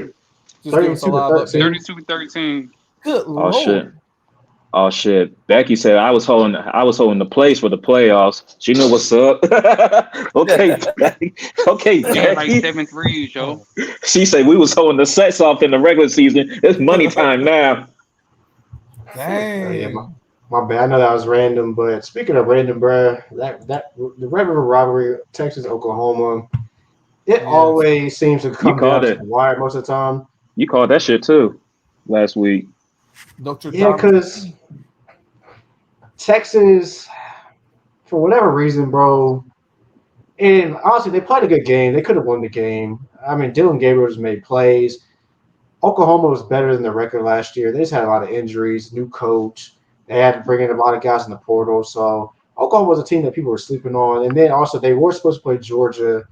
32-13. Good Lord. Oh shit. Becky said I was holding the place for the playoffs. She knew what's up. Okay, Becky. Okay, Becky. Like 7-3, yo. She said we was holding the sets off in the regular season. It's money time now. Dang. My bad. I know that was random, but speaking of random, bro, that the Red River Rivalry, Texas, Oklahoma, it always seems to come down to the wire most of the time. You called that shit too last week. Because Texas, for whatever reason, bro, and honestly, they played a good game. They could have won the game. I mean, Dylan Gabriel just made plays. Oklahoma was better than the record last year. They just had a lot of injuries, new coach. They had to bring in a lot of guys in the portal. So Oklahoma was a team that people were sleeping on. And then also they were supposed to play Georgia,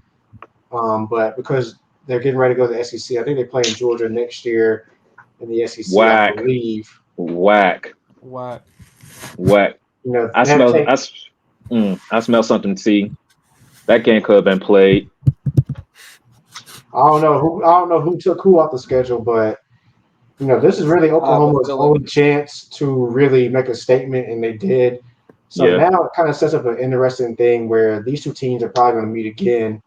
but because they're getting ready to go to the SEC, I think they play in Georgia next year in the SEC, I believe. Whack. What? You know, I I smell something. See, that game could have been played. I don't know who took who off the schedule, but this is really Oklahoma's only chance to really make a statement, and they did. So now it kind of sets up an interesting thing where these two teams are probably going to meet again.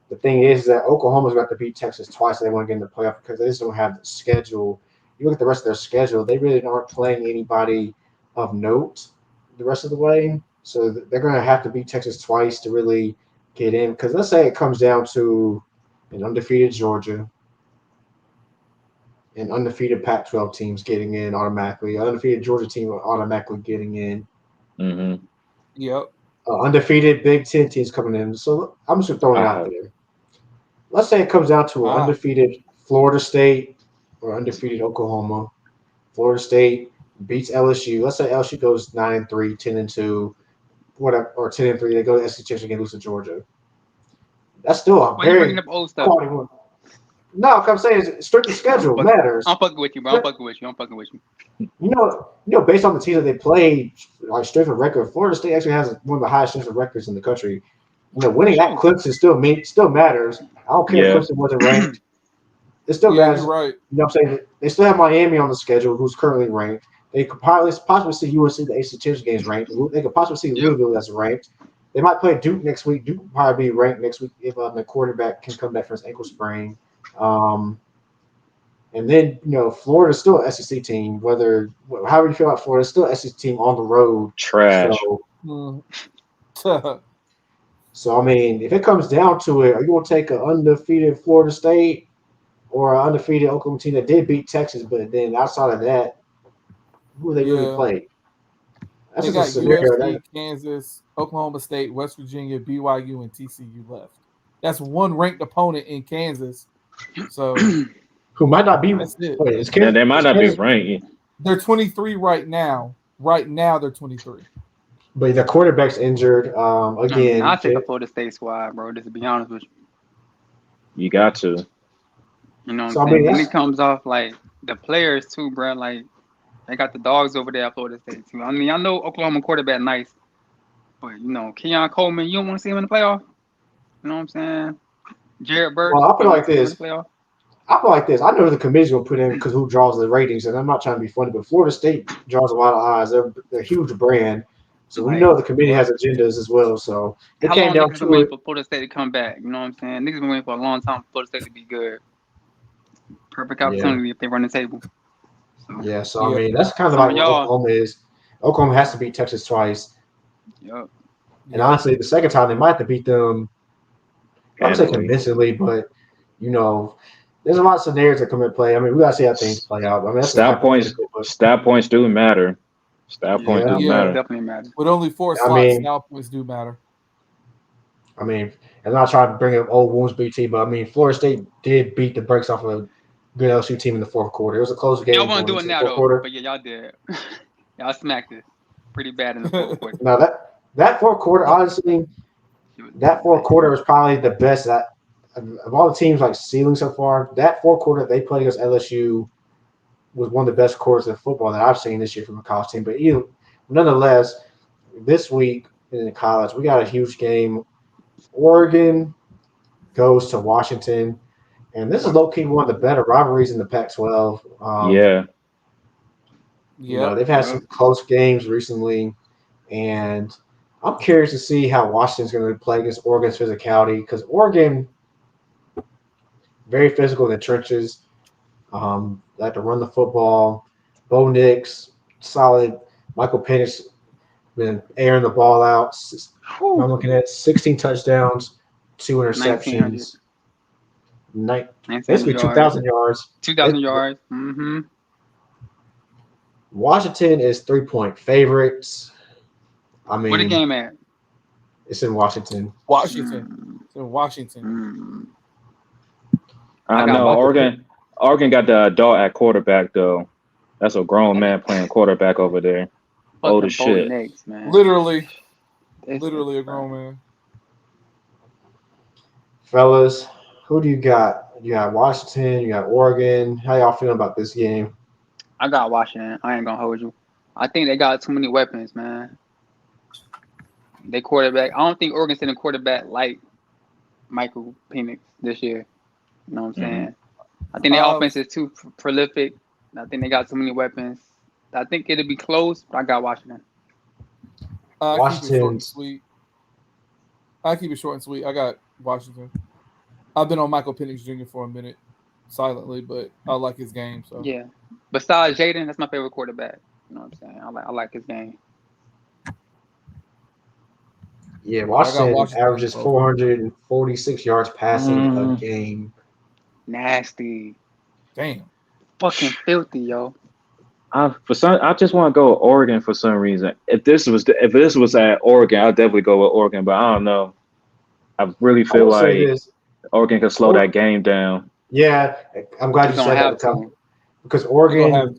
The thing is that Oklahoma's got to beat Texas twice. So they want to get in the playoff because they just don't have the schedule. You look at the rest of their schedule; they really aren't playing anybody of note the rest of the way. So they're going to have to beat Texas twice to really get in. Because let's say it comes down to an undefeated Georgia, an undefeated Pac-12 teams getting in automatically, an undefeated Georgia team automatically getting in. Mm-hmm. Yep. Undefeated Big Ten teams coming in. So I'm just throwing it out there. Let's say it comes down to an undefeated Florida State or undefeated Oklahoma. Florida State beats LSU. Let's say LSU goes 9-3, 10-2, whatever, or 10-3. They go to SEC Championship and lose to Georgia. That's still a very quality one. No, I'm saying strictly schedule matters. I'm fucking with you, bro. I'm fucking with you. Based on the teams that they played, like strength of record, Florida State actually has one of the highest strength of records in the country. Winning at Clemson still matters. I don't care if Clemson wasn't ranked. It still matters. You're right. You know what I'm saying? They still have Miami on the schedule, who's currently ranked. They could possibly see UNC, the ACC Championship games ranked. They could possibly see Louisville that's ranked. They might play Duke next week. Duke will probably be ranked next week if the quarterback can come back from his ankle sprain. And then Florida's still an SEC team. However you feel about Florida, it's still an SEC team on the road. Trash. So I mean, if it comes down to it, are you going to take an undefeated Florida State or an undefeated Oklahoma team that did beat Texas, but then outside of that, who they really played? That's they just got a scenario. USC, Kansas, Oklahoma State, West Virginia, BYU, and TCU left. That's one ranked opponent in Kansas. So who might not be? That's it. Wait, Kansas, they might not be ranked. They're 23 right now. Right now, they're 23. But the quarterback's injured again. I'll take a Florida State squad, bro. Just to be honest with you. You got to. You know what I'm saying? When it comes off, like, the players, too, bro, like, they got the dogs over there at Florida State, too. I mean, I know Oklahoma quarterback nice, but, Keon Coleman, you don't want to see him in the playoff? You know what I'm saying? Jared Burks. Well, I feel like this. I know the committee's going to put in because who draws the ratings, and I'm not trying to be funny, but Florida State draws a lot of eyes. They're a huge brand. So we know the committee has agendas as well. So it came down to waiting for Florida State to come back. You know what I'm saying? Niggas been waiting for a long time for Florida State to be good. Perfect opportunity if they run the table. So I mean, that's kind of like what Oklahoma is. Oklahoma has to beat Texas twice. Yep. And honestly, the second time they might have to beat them. I'm saying convincingly, but there's a lot of scenarios that come into play. I mean, we gotta see how things play out. I mean, stat points do matter. Stat points do matter. Definitely matter. With only 4 slots, stat points do matter. I mean, I'm not trying to bring up old wounds, BT, but I mean, Florida State did beat the brakes off of a good LSU team in the fourth quarter. It was a close game. Y'all want to do it now, though, but y'all did. Y'all smacked it pretty bad in the fourth quarter. Now that fourth quarter, honestly, was probably the best of all the teams like ceiling so far. That fourth quarter they played against LSU was one of the best quarters of football that I've seen this year from a college team. But nonetheless, this week in college, we got a huge game. Oregon goes to Washington, and this is low-key one of the better rivalries in the Pac-12. They've had some close games recently, and I'm curious to see how Washington's going to play against Oregon's physicality because Oregon, very physical in the trenches, like to run the football. Bo Nix, solid. Michael Penix been airing the ball out. I'm looking at 16 touchdowns, 2 interceptions. Basically 2,000 yards. 2,000 yards. Mm-hmm. Washington is 3-point favorites. I mean, where the game at? It's in Washington. It's in Washington. I know Oregon got the adult at quarterback though. That's a grown man playing quarterback over there. Old as shit. Next, man. Literally a grown man. Fellas, who do you got? You got Washington, you got Oregon. How y'all feeling about this game? I got Washington. I ain't gonna hold you. I think they got too many weapons, man. They quarterback. I don't think Oregon sent a quarterback like Michael Penix this year. You know what I'm saying? I think their offense is too prolific. I think they got too many weapons. I think it'll be close, but I got Washington. Washington. I keep it short and sweet. I got Washington. I've been on Michael Penix Jr. for a minute, silently, but I like his game. So yeah. Besides Jaden, that's my favorite quarterback. You know what I'm saying? I like his game. Yeah, Washington averages 446 yards passing a game. Nasty. Damn. Fucking filthy, yo. I just want to go with Oregon for some reason. If this was at Oregon, I'd definitely go with Oregon. But I don't know. I really feel like Oregon could slow that game down. Yeah, I'm glad you said that because Oregon.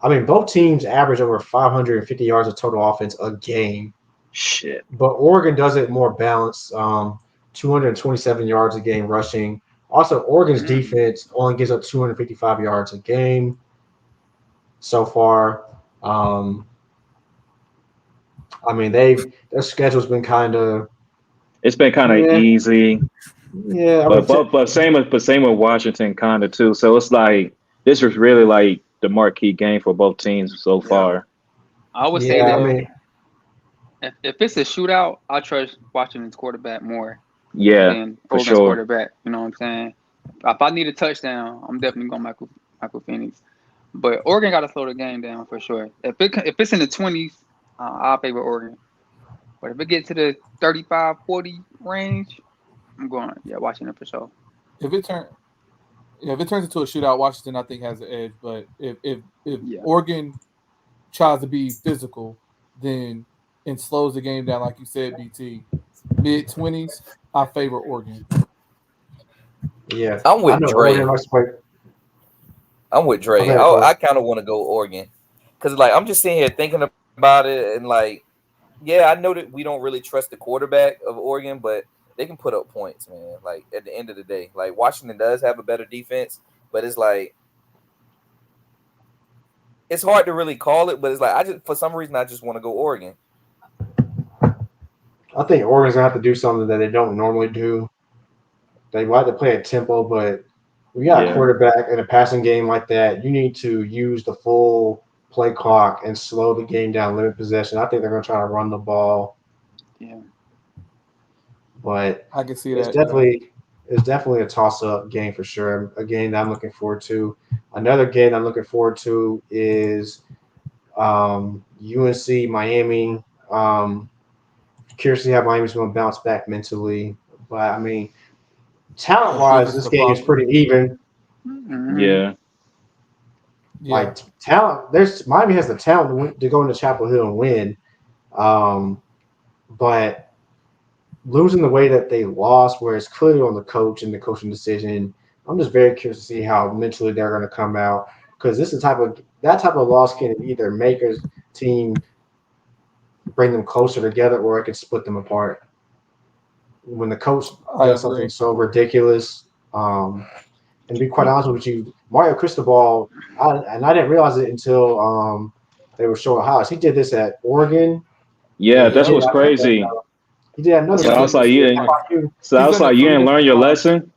I mean, both teams average over 550 yards of total offense a game. Shit. But Oregon does it more balanced. 227 yards a game rushing. Also, Oregon's defense only gives up 255 yards a game so far. I mean, their schedule's been kind of. It's been kind of easy. Yeah, but same with Washington kind of too. So it's like this was really like the marquee game for both teams so far. I would say that if it's a shootout, I trust Washington's quarterback more. Yeah, than for Oregon's sure. Quarterback, you know what I'm saying? If I need a touchdown, I'm definitely going Michael Penix. But Oregon got to slow the game down for sure. If it's in the 20s, I'll favor Oregon. But if it gets to the 35-40 range, I'm going Washington for sure. If it turns into a shootout, Washington I think has the edge. But if Oregon tries to be physical, then and slows the game down, like you said, BT, mid-20s, I favor Oregon. Yeah, I'm with Dre. I'm with Dre. I kind of want to go Oregon because, like, I'm just sitting here thinking about it, and like, yeah, I know that we don't really trust the quarterback of Oregon, but they can put up points, man. Like at the end of the day, like Washington does have a better defense, but it's like it's hard to really call it. But it's like for some reason I just want to go Oregon. I think Oregon's gonna have to do something that they don't normally do. They like to play at tempo, but we got a quarterback in a passing game like that. You need to use the full play clock and slow the game down, limit possession. I think they're gonna try to run the ball. Yeah, but I can see it's definitely a toss-up game for sure. A game that I'm looking forward to. Another game I'm looking forward to is UNC Miami. Curious to see how Miami's going to bounce back mentally. But, I mean, talent-wise, this game is pretty even. Yeah. Like, talent, Miami has the talent to go into Chapel Hill and win. But losing the way that they lost, where it's clearly on the coach and the coaching decision, I'm just very curious to see how mentally they're going to come out. Because that type of loss can either make a team – bring them closer together, or it can split them apart. When the coach does something so ridiculous, and to be quite honest with you, Mario Cristobal, I didn't realize it until they were showing highlights. He did this at Oregon. Yeah, that's what's crazy. He did another. So I was like, you ain't learned your lesson.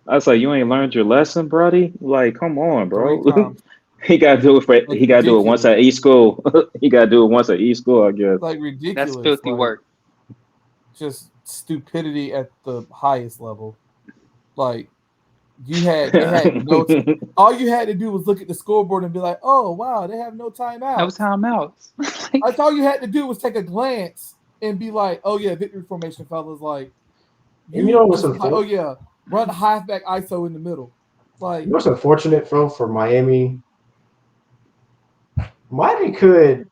I was like, you ain't learned your lesson, buddy. Like, come on, bro. He got to do it he got to do it once at each school. He got to do it once at each school, I guess. Like ridiculous. That's filthy work. Just stupidity at the highest level. Like you had no. All you had to do was look at the scoreboard and be like, "Oh wow, they have no timeouts." No timeouts. That's all you had to do was take a glance and be like, "Oh yeah, victory formation, fellas." Like you know what's oh yeah, run halfback ISO in the middle. Like what's unfortunate, for Miami. Miami could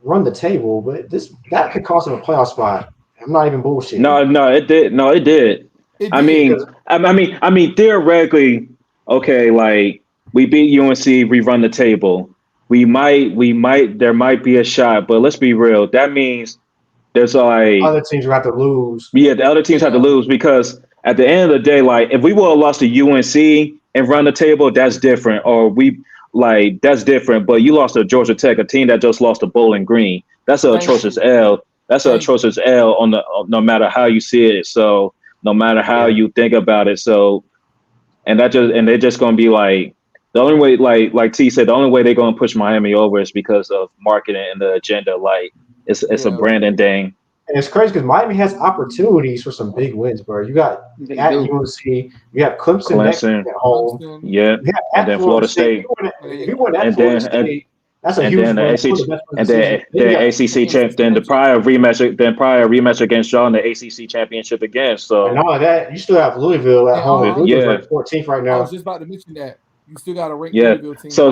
run the table, but that could cost them a playoff spot. I'm not even bullshitting. No, it did. No, it did. I mean, theoretically, okay, like we beat UNC, we run the table. There might be a shot, but let's be real. That means there's like other teams will have to lose. Yeah, the other teams have to lose because at the end of the day, like if we would have lost to UNC and run the table, that's different. Or that's different. But you lost to Georgia Tech, a team that just lost to Bowling Green. that's an atrocious L. That's an atrocious L on the no matter how you see it. So no matter how you think about it. So they're just gonna be like the only way, like T said, the only way they're gonna push Miami over is because of marketing and the agenda. Like it's a branding thing. And it's crazy because Miami has opportunities for some big wins, bro. You got at UNC, you have Clemson next at home, and then Florida State. If you win at Florida State, that's a huge win. And then ACC champ. Then the prior rematch against y'all in the ACC championship again. So and all of that, you still have Louisville at home. Louisville's like 14th right now. I was just about to mention that. You still got a ranked Louisville team. So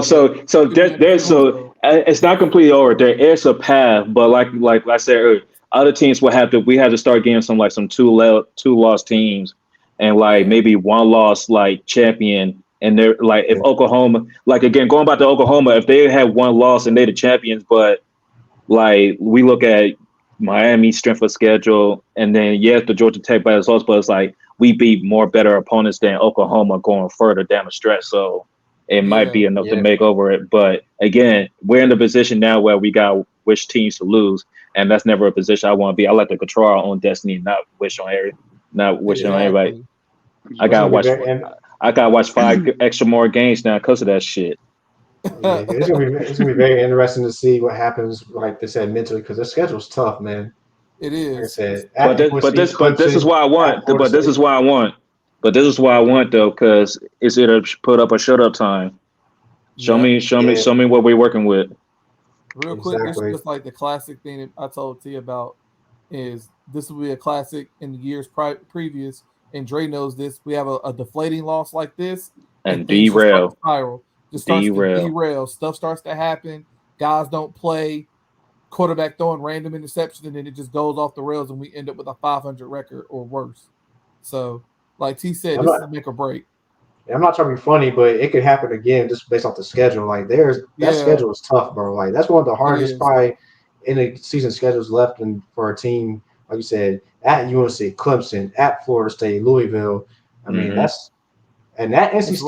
it's not completely over. There is a path, but like I said earlier, other teams will have to. We have to start getting some two loss teams, and like maybe one loss like champion. And they're like, if Oklahoma, like again going back to Oklahoma, if they had one loss and they're the champions, but like we look at Miami's strength of schedule, and then the Georgia Tech by results, but it's like we beat more better opponents than Oklahoma going further down the stretch. So it might be enough to make over it. But again, we're in the position now where we got which teams to lose. And that's never a position I want to be. I like to control our own destiny, not wish on everybody. I gotta watch 5 extra more games now because of that shit. It's gonna be very interesting to see what happens, like they said, mentally, because the schedule's tough, man. It is. Like this is why I want. But this is why I want though, because it's either put up or shut up time. Show me what we're working with. Real quick, this is just like the classic thing that I told T about is this will be a classic in the years previous, and Dre knows this. We have a deflating loss like this, and derail. Spiral. Just starts to derail. Stuff starts to happen. Guys don't play. Quarterback throwing random interceptions, and then it just goes off the rails, and we end up with a 500 record or worse. So, like T said, this is make or break. I'm not trying to be funny, but it could happen again just based off the schedule. Like that schedule is tough, bro. Like that's one of the hardest probably in the season schedules left and for a team, like you said, at UNC, Clemson, at Florida State, Louisville. I mean, that's and at NC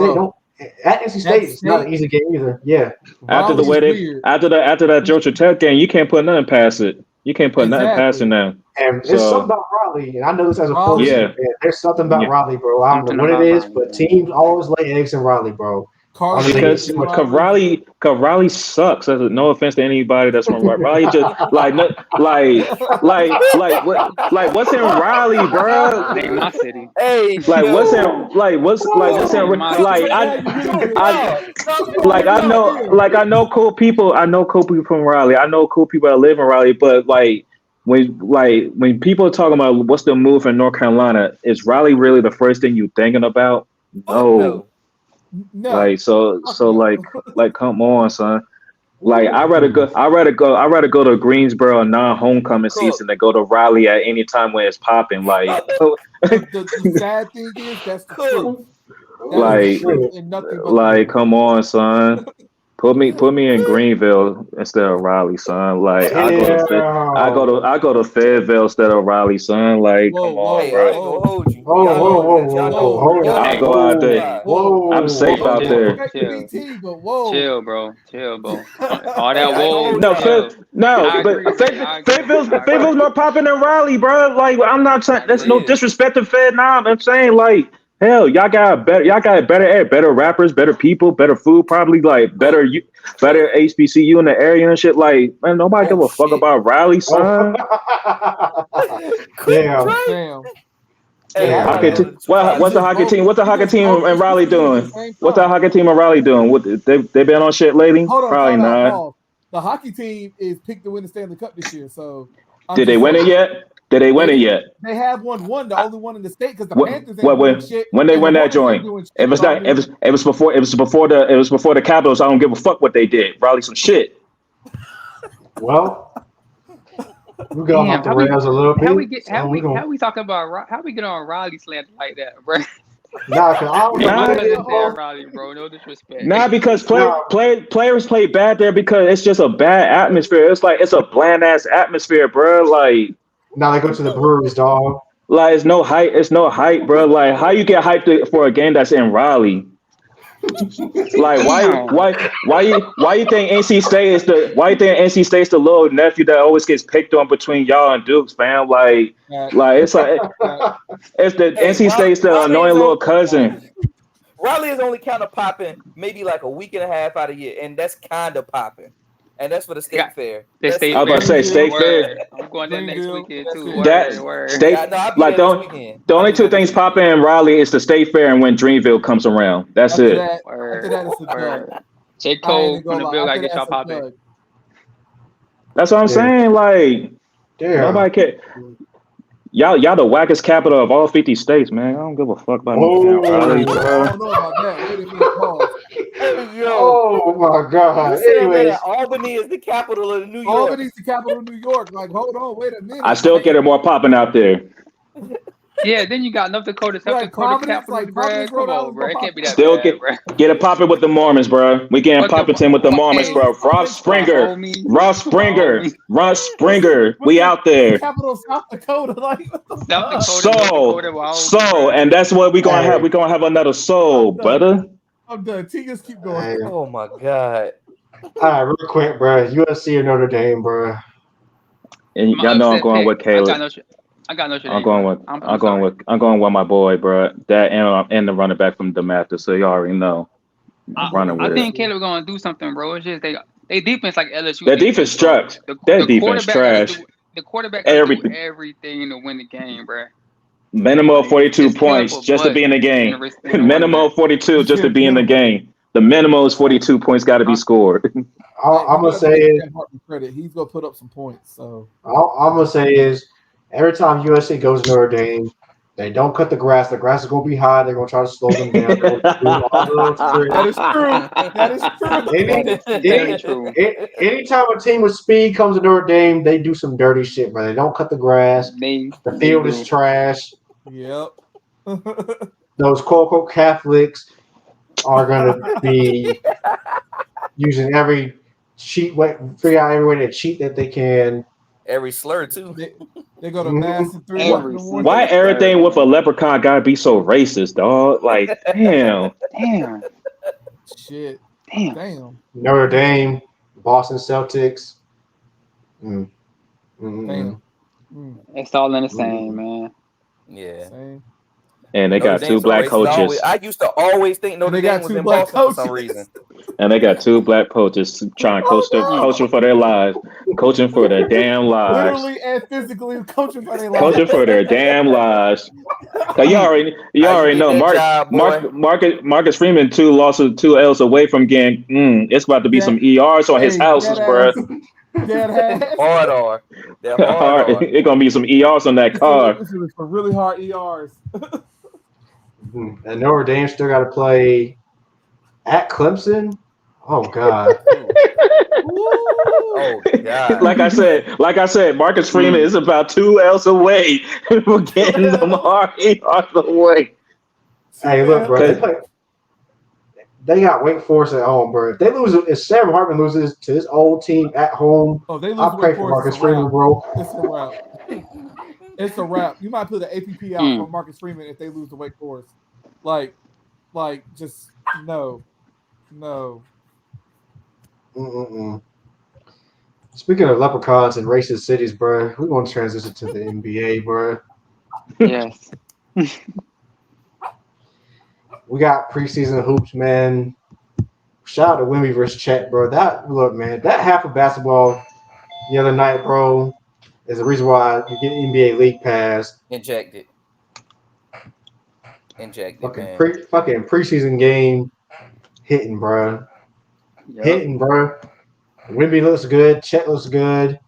State it's not an easy game either. Yeah. After that Georgia Tech game, you can't put nothing past it. You can't put nothing past it now. And there's something about Raleigh, and I know this as a Florida fan. There's something about Raleigh, bro. I don't know what it is, but teams always lay eggs in Raleigh, bro. Because Raleigh sucks. No offense to anybody that's from Raleigh. Just what's in Raleigh, bro? Name my city. Hey, what's in I know cool people. I know cool people from Raleigh. I know cool people that live in Raleigh. But when people are talking about what's the move in North Carolina, is Raleigh really the first thing you thinking about? No. So come on, son. Like I'd rather go to Greensboro non-homecoming season than go to Raleigh at any time when it's popping. Like the sad thing is that's the truth. Come on, son. Put me in Greenville instead of Raleigh, son. Like I go to Fayetteville instead of Raleigh, son. Like come on, bro. I go out there. I'm safe out there. Chill, bro. All that whoa. But Fayetteville's more popping than Raleigh, bro. Like I'm not saying there's no disrespect to Fed now. I'm saying like. Hell, y'all got better air, better rappers, better people, better food, probably like better HBCU in the area and shit. Like, man, nobody give a fuck about Raleigh, son. Damn. What's the hockey team? What's the hockey team in Raleigh doing? What's the hockey team in Raleigh doing? They been on shit lately? Probably not. The hockey team is picked to win the Stanley Cup this year. So did they win it yet? Did they win it yet? They have won, the only one in the state because the Panthers when they win that joint. It was before the Capitals. I don't give a fuck what they did. Raleigh some shit. Well, we got off the rails a little bit. How we talking about how we get on Raleigh slander like that, bro? Raleigh, bro. No disrespect. Because players play bad there because it's just a bad atmosphere. It's like it's a bland ass atmosphere, bro. Like. Now they go to the Breweries, dog. Like it's no hype, bro. Like how you get hyped for a game that's in Raleigh? Like why you think NC State is the little nephew that always gets picked on between y'all and Dukes, fam? Like it's like it's the NC State's the annoying little cousin. Raleigh is only kind of popping maybe like a week and a half out of year, and that's kind of popping. And that's for the state fair. I was about to say state fair. I'm going there next weekend too. The only two things popping in Raleigh is the state fair and when Dreamville comes around. That's it. J. Cole from the bill gotta get y'all popping. That's what I'm saying. Like, nobody cares. Y'all the wackest capital of all 50 states, man. I don't give a fuck about Raleigh, bro. I don't know about that. Wait a minute, pause. Oh my God. Anyways, Albany is the capital of New York. Albany's the capital of New York. Like, hold on, wait a minute. I still get it more popping out there. Yeah, then you got North Dakota, South Dakota capital, bro. Come on, bro. It can't be that still bad, get it popping with the Mormons, bro. We getting Poppington with the Mormons, bro. Ross Springer. We out there. Capital of South Dakota, like so, and that's what we gonna have. We gonna have another soul, brother. I'm done. Tigers keep going. Oh my God. All right, real quick, bro. USC or Notre Dame, bro. And y'all know I'm going with Caleb. I got no shit. I'm going with my boy, bro. That and the running back from DeMatha, so you already know. I think Caleb gonna do something, bro. It's just they defense like LSU. Their defense sucks. Their defense trash. The quarterback do everything to win the game, bro. Minimum of 42 points just to be in the game. Minimum of 42 just to be in the game. The minimum is 42 points got to be scored. I'm gonna say he's gonna put up some points. So I'm gonna say is. Every time USC goes to Notre Dame, they don't cut the grass. The grass is going to be high. They're going to try to slow them down. That is true. Anytime a team with speed comes to Notre Dame, they do some dirty shit, bro. They don't cut the grass. The field is trash. Yep. Those quote-unquote Catholics are going to be using every figure out every way to cheat that they can. Every slur too. They go to mass and 3 in the morning. Why everything with a leprechaun gotta be so racist, dog? Like, damn. Shit. Damn. Notre Dame, Boston Celtics. Damn. It's all in the same, man. Yeah. Same. And they got two black coaches. I used to always think Notre Dame was in Boston for some reason. And they got two black coaches trying to coach for their lives. Coaching for their damn lives. Literally and physically coaching for their lives. Coaching for their damn lives. You already know. Marcus Freeman lost 2 L's away from getting. It's about to be some ERs on his houses, bro. Hard R. It's gonna be some ERs on that car. This is some really hard ERs. And Notre Dame still got to play at Clemson. Oh God. Oh God. Like I said, Marcus Freeman is about 2 L's away from getting them hard ERs away. Hey, look, bro. They got Wake Forest at home, bro. If Sam Hartman loses to his old team at home, I'll pray for Marcus Freeman, bro. It's a wrap. It's a wrap. You might put the APP out for Marcus Freeman if they lose to Wake Forest. Like, just no. Speaking of leprechauns and racist cities, bro, we're going to transition to the NBA, bro. Yes. We got preseason hoops, man. Shout out to Wemby versus Chet, bro. That half of basketball the other night, bro, is the reason why you get NBA League Pass. Injected, fucking preseason game hitting, bro. Yep. Hitting, bro. Wemby looks good. Chet looks good.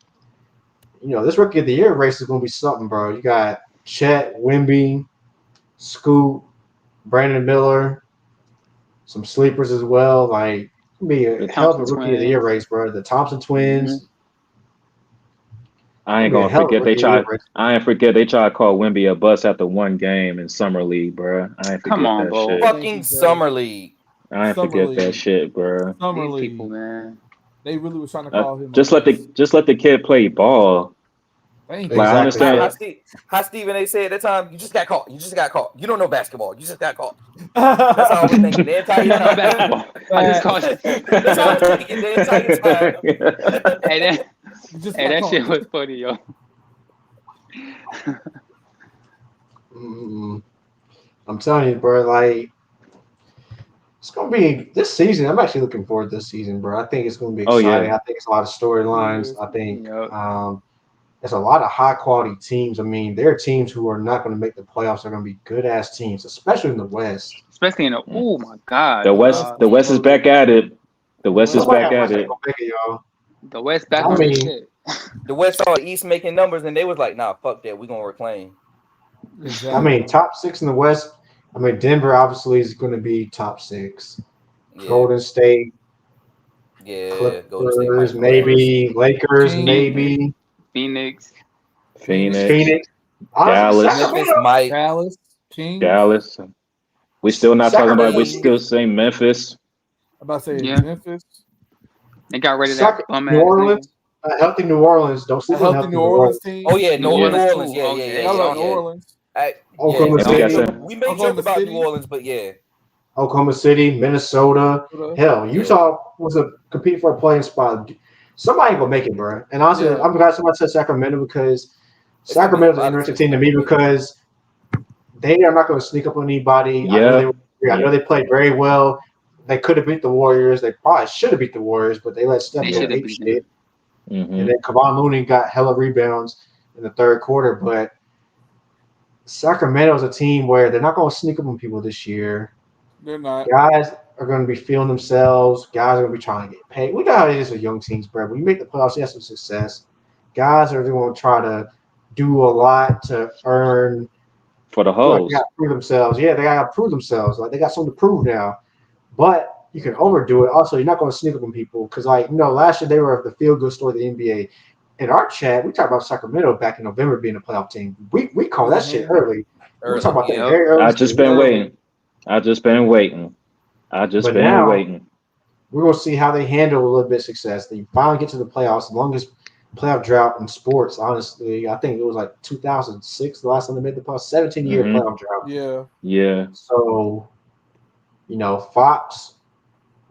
You know, this Rookie of the Year race is going to be something, bro. You got Chet, Wemby, Scoot, Brandon Miller, some sleepers as well. Like, it'll be a hell of a Rookie of the Year race, bro. The Thompson twins. Mm-hmm. I ain't forget they tried to call Wemby a bust after one game in summer league, bro. Come on, bro. Shit. Fucking summer league. I ain't forget that shit, bro. Summer league, people, man. They really was trying to call him. Just let the kid play ball. Thank Like, I understand. How Stephen A. said at that time, you just got caught. You just got caught. You don't know basketball. You just got caught. That's how I was thinking the entire You don't know time. basketball. I just caught you. That's how I was thinking the entire time. That shit was funny, yo. I'm telling you, bro. Like, it's gonna be this season. I'm actually looking forward to this season, bro. I think it's gonna be exciting. I think it's a lot of storylines. I think there's a lot of high quality teams. I mean, there are teams who are not going to make the playoffs. They're going to be good ass teams, especially in the West. Especially in the oh my god, the West is back at it. The West is back at it. The West back on the shit. The West saw the East making numbers, and they was like, "Nah, fuck that. We're gonna reclaim." Exactly. I mean, top 6 in the West. I mean, Denver obviously is going to be top 6. Yeah. Golden State. Yeah, Clippers, maybe Lakers, maybe Phoenix. Dallas. Dallas. We still not talking about. We still saying Memphis. I'm about to say Memphis. They got rid of that bum ass. New Orleans. Healthy New Orleans. Don't sleep on healthy New Orleans team. Oh yeah, New Orleans. Yeah. New Orleans. Oklahoma City. We may joke about New Orleans, but yeah. Oklahoma City, Minnesota, hell, Utah was competing for a playing spot. Somebody will make it, bro. And honestly, I'm glad somebody said Sacramento because Sacramento's an interesting team to me because they are not going to sneak up on anybody. Yeah. I know they played very well. They could have beat the Warriors. They probably should have beat the Warriors, but they let Steph go ape shit. And then Kevon Looney got hella rebounds in the third quarter. But Sacramento's a team where they're not going to sneak up on people this year. They're not. Guys are going to be feeling themselves. Guys are going to be trying to get paid. We know how it is with young teams, bro. When you make the playoffs, you have some success. Guys are going to try to do a lot to earn for the hoes. They got to prove themselves. Yeah, they got to prove themselves. Like they got something to prove now. But you can overdo it. Also, you're not going to sneak up on people because, last year they were the feel-good story of the NBA. In our chat, we talked about Sacramento back in November being a playoff team. We call that shit early. We talk about that very early. I've just been waiting. We're going to see how they handle a little bit of success. They finally get to the playoffs. The longest playoff drought in sports, honestly. I think it was like 2006, the last time they made the playoffs. 17-year playoff drought. Yeah. So, Fox,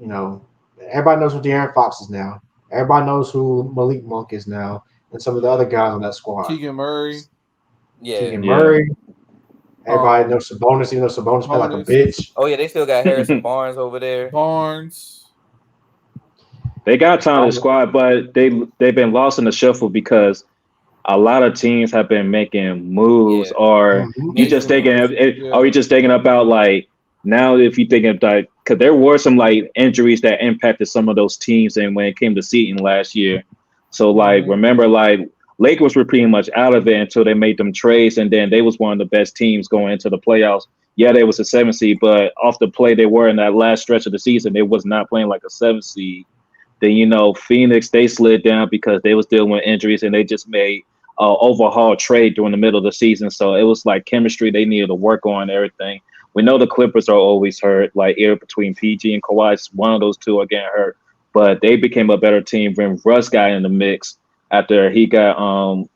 everybody knows who De'Aaron Fox is now. Everybody knows who Malik Monk is now. And some of the other guys on that squad. Keegan Murray. Everybody knows Sabonis, even though Sabonis played like a bitch. Oh, yeah, they still got Harrison Barnes over there. They got time in the squad, but they've been lost in the shuffle because a lot of teams have been making moves, or you just thinking about like now if you thinking about because there were some like injuries that impacted some of those teams, and when it came to seating last year, so like remember like. Lakers were pretty much out of it until they made them trades, and then they was one of the best teams going into the playoffs. Yeah, they was a 7 seed, but off the play they were in that last stretch of the season, they was not playing like a 7 seed. Then Phoenix, they slid down because they was dealing with injuries, and they just made an overhaul trade during the middle of the season. So it was like chemistry they needed to work on and everything. We know the Clippers are always hurt, like either between PG and Kawhi, one of those two are getting hurt, but they became a better team when Russ got in the mix. After he got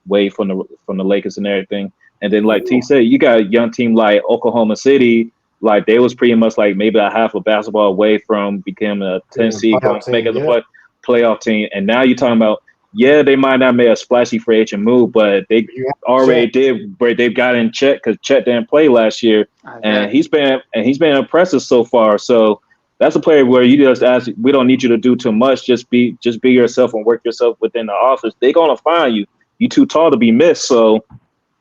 waived from the Lakers and everything. And then like T said, you got a young team like Oklahoma City, like they was pretty much like maybe a half a basketball away from becoming a 10 seed making the playoff team. And now you're talking about, they might not make a splashy free agent move, but they already did where they've got in Chet because Chet didn't play last year. And he's been impressive so far. So that's a player where you just ask, we don't need you to do too much. Just be yourself and work yourself within the office. They're gonna find you. You too tall to be missed. So,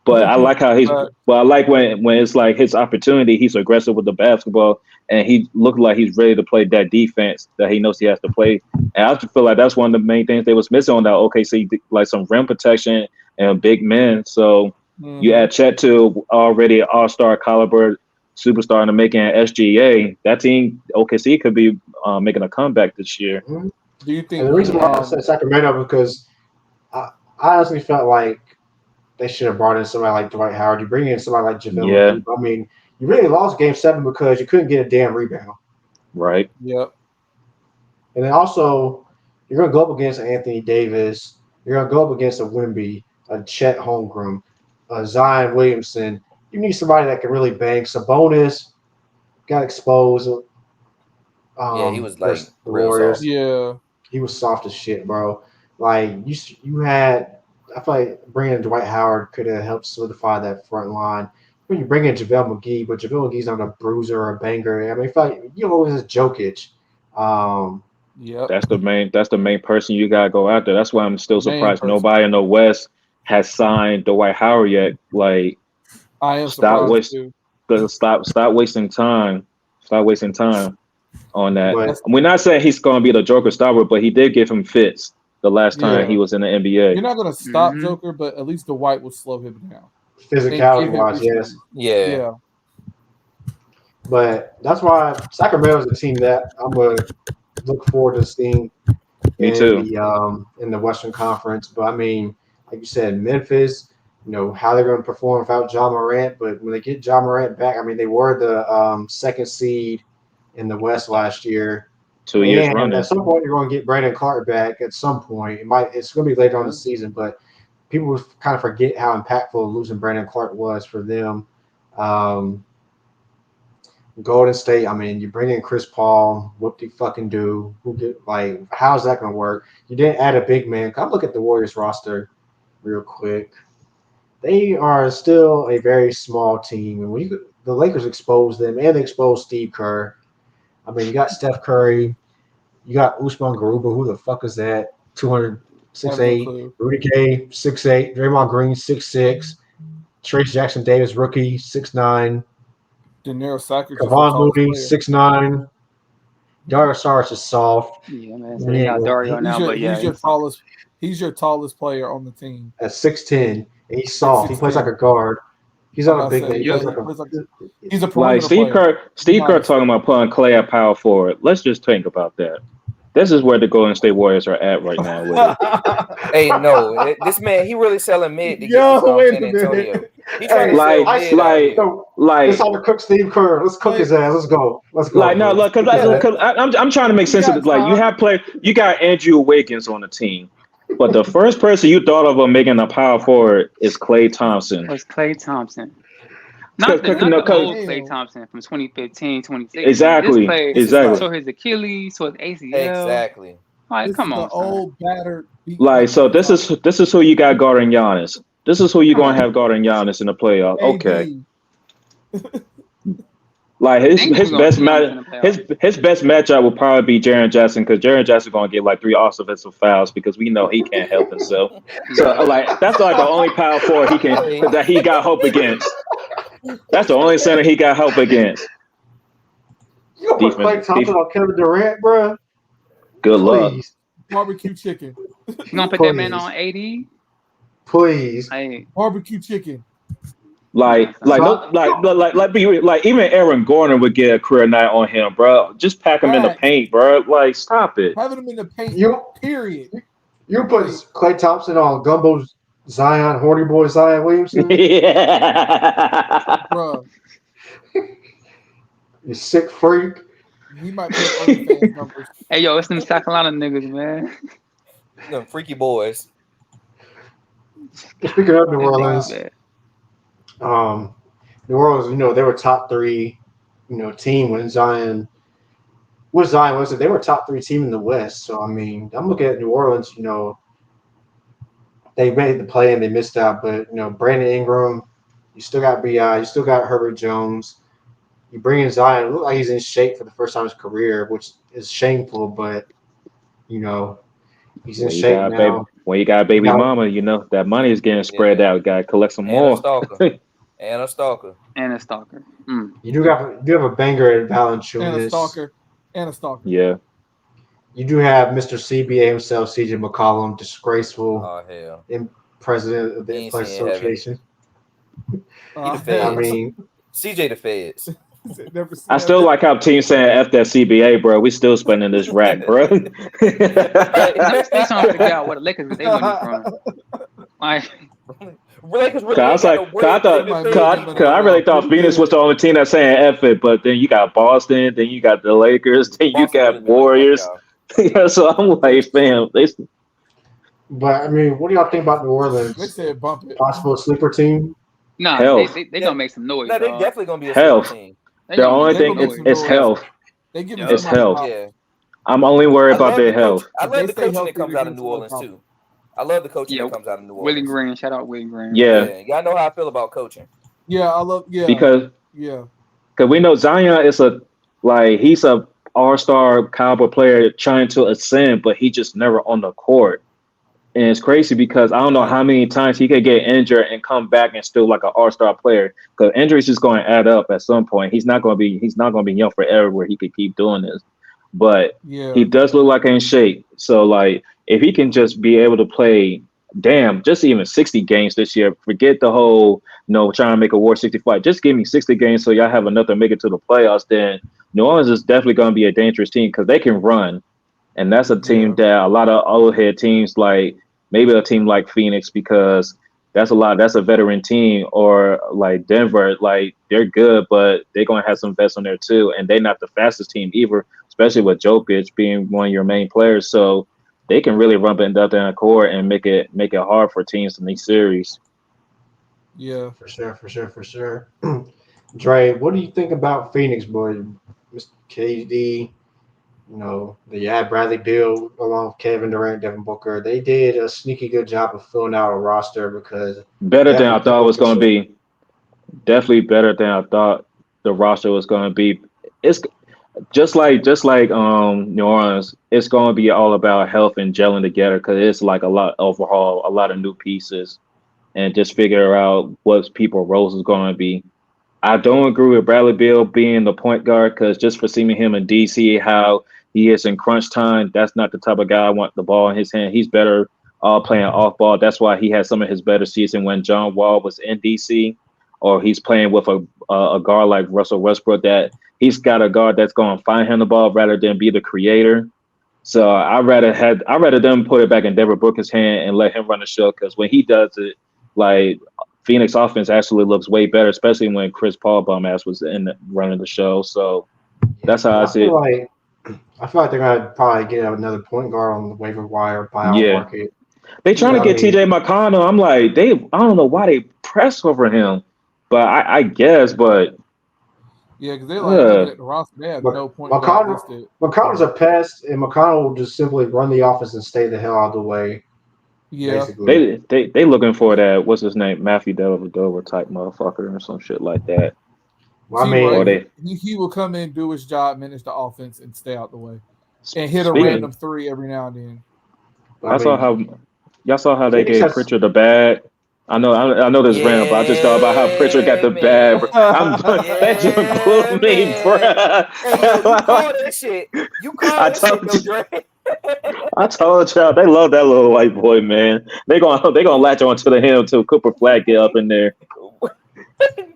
but I like how I like when it's like his opportunity. He's aggressive with the basketball, and he looked like he's ready to play that defense that he knows he has to play. And I just feel like that's one of the main things they was missing on that OKC, like some rim protection and big men. So you add Chet to already all-star caliber superstar in the making at SGA, that team OKC could be making a comeback this year. Do you think? And the reason why I said Sacramento because I honestly felt like they should have brought in somebody like Dwight Howard. You bring in somebody like JaVale. I mean, you really lost Game 7 because you couldn't get a damn rebound. Right. Yep. And then also, you're going to go up against Anthony Davis. You're going to go up against a Wemby, a Chet Holmgren, a Zion Williamson. You need somebody that can really bang. Sabonis got exposed. He was like the real Warriors. soft. Yeah, he was soft as shit, bro. Like you had. I feel like bringing in Dwight Howard could have helped solidify that front line. When you bring in JaVale McGee, but JaVale McGee's not a bruiser or a banger. I mean, I feel like you always has Jokic. Yep. That's the main person you gotta go after. That's why I'm still surprised nobody in the West has signed Dwight Howard yet. Like, I am surprised too. Stop wasting time. Stop wasting time on that. But, We're not saying he's gonna be the Joker stopper, but he did give him fits the last time he was in the NBA. You're not gonna stop Joker, but at least Dwight will slow him down. Physicality-wise, yes. Yeah. But that's why Sacramento is a team that I'm gonna look forward to seeing in the Western Conference. But I mean, like you said, Memphis, how they're going to perform without Ja Morant. But when they get Ja Morant back, I mean, they were the second seed in the West last year. 2 years running. At some point, you're going to get Brandon Clark back. At some point, it's going to be later on in the season. But people kind of forget how impactful losing Brandon Clark was for them. Golden State, I mean, you bring in Chris Paul, what do you fucking do? How's that going to work? You didn't add a big man. Come look at the Warriors roster real quick. They are still a very small team. And when the Lakers exposed them, and they exposed Steve Kerr. I mean, you got Steph Curry. You got Usman Garuba. Who the fuck is that? 206'8". Rudy Gay, 6'8". Draymond Green, 6'6". Trace Jackson Davis, rookie, 6'9". Daenerys Sacre, Kevon Mooney, 6'9". Dario Saric is soft. Yeah, man. So they got Dario now, but yeah, he's your tallest player on the team. At 6'10", and he's soft. He plays like a guard. He's not a big man. He's a perimeter player. Steve Kerr talking about putting Clay at power forward. Let's just think about that. This is where the Golden State Warriors are at right now. With it. Hey, no, this man, he really selling mid to get San Antonio. He trying to it's all to cook Steve Kerr. Let's cook his ass. Let's go. Like, no, look, because I'm trying to make sense of it. Like, you got Andrew Wiggins on the team, but the first person you thought of making a power forward is Klay Thompson. It's Klay Thompson. Not the old Klay Thompson from 2015, 2016. Exactly. So his Achilles, so his ACL. Exactly. Like, come on. Old battered. Like, so this is who you got guarding Giannis. This is who you're gonna have guarding Giannis in the playoff. Okay. Like his best matchup will probably be Jaren Jackson, because Jaren Jackson gonna get like 3 offensive fouls because we know he can't help himself. So like that's like the only power forward that he got hope against. That's the only center he got help against. You gonna put Klay Thompson on Kevin Durant, bro? Good luck. Barbecue chicken. You gonna put that man on AD? Please. Hey. Barbecue chicken. Like even Aaron Gordon would get a career night on him, bro. Just pack him in the paint, bro. Like, stop it. Having him in the paint. Period. You put Klay Thompson on Gumbo's Zion, Horny Boy Zion Williamson. Yeah. Bro. You sick freak. He might be OnlyFans numbers. Hey, yo, it's them South Carolina niggas, man. Them freaky boys. Speaking of New Orleans, New Orleans, they were top 3, team when Zion was it? They were a top 3 team in the West. So I mean, I'm looking at New Orleans. They made the play and they missed out, but Brandon Ingram, you still got Bi, you still got Herbert Jones. You bring in Zion, it looked like he's in shape for the first time in his career, which is shameful, but he's in shape now. When you got a baby mama, that money is getting spread out. You gotta collect some more. And a stalker. Mm. You do have a banger at Valanciunas. And a stalker. Yeah. You do have Mr. CBA himself, CJ McCollum, disgraceful. Oh hell. President of the Players Association. I mean, CJ the Feds. I still like how teams saying F that CBA, bro. We still spending this rack, bro. They trying to figure out what the Lakers get their money from. Like, I really thought Phoenix was the only team that's saying F it, but then you got Boston, then you got the Lakers, then you got Warriors. So I'm like, fam, But I mean, what do y'all think about New Orleans? They said bump it. Possible sleeper team. Nah, they gonna make some noise. No, they definitely gonna be a health. sleeper team. The only thing is health. They give it's health. Yeah. I'm only worried about their health. I love the coaching that comes out of New Orleans too. I love the coaching that comes out of New Orleans. Willie Green, shout out Willie Green. Yeah. Y'all know how I feel about coaching. Yeah, I love. Yeah, because we know Zion is he's a all-star caliber player trying to ascend, but he just never on the court. And it's crazy because I don't know how many times he could get injured and come back and still like an all-star player. Because injuries is going to add up at some point. He's not going to be young forever where he could keep doing this. But he does look like in shape. So like if he can just be able to play, just even 60 games this year. Forget the whole trying to make a war 65. Just give me 60 games so y'all have enough to make it to the playoffs. Then New Orleans is definitely going to be a dangerous team because they can run. And that's a team that a lot of old head teams, like maybe a team like Phoenix, because that's a veteran team, or like Denver, like they're good, but they're going to have some vets on there too. And they're not the fastest team either, especially with Jokic being one of your main players. So they can really run it up down the court and make it hard for teams in these series. Yeah, for sure. Dre, what do you think about Phoenix, boy? Mr. KD, the Bradley Beal along with Kevin Durant, Devin Booker. They did a sneaky good job of filling out a roster because better than I thought it was going to be. Definitely better than I thought the roster was going to be. It's just like New Orleans. It's going to be all about health and gelling together because it's like a lot of new pieces, and just figure out what people's roles is going to be. I don't agree with Bradley Beal being the point guard because just for seeing him in DC, how he is in crunch time, that's not the type of guy I want the ball in his hand. He's better playing off ball. That's why he had some of his better season when John Wall was in DC, or he's playing with a guard like Russell Westbrook, that he's got a guard that's going to find him the ball rather than be the creator. So I'd rather them put it back in Devin Booker's hand and let him run the show, because when he does it, like Phoenix offense actually looks way better, especially when Chris Paul bum-ass was running the show. So that's how I see it. I feel like they're going to probably get another point guard on the waiver wire buyout market. They trying to get TJ McConnell. I'm like, I don't know why they press over him, but I guess, but yeah, because they're like looking at the roster. They have no point guard listed. McConnell's a pest, and McConnell will just simply run the offense and stay the hell out of the way. Yeah, basically. They looking for that. What's his name? Matthew Dellavedova type motherfucker or some shit like that. Well, I mean, he will come in, do his job, manage the offense, and stay out the way, and hit a random three every now and then. Y'all saw how they gave Pritchard the bag. I know this random, but I just thought about how Pritchard got the bag. That just blew me, bro. You call that shit. You call that shit, Dre. I told y'all they love that little white boy, man. They gonna latch on to the him until Cooper Flag get up in there.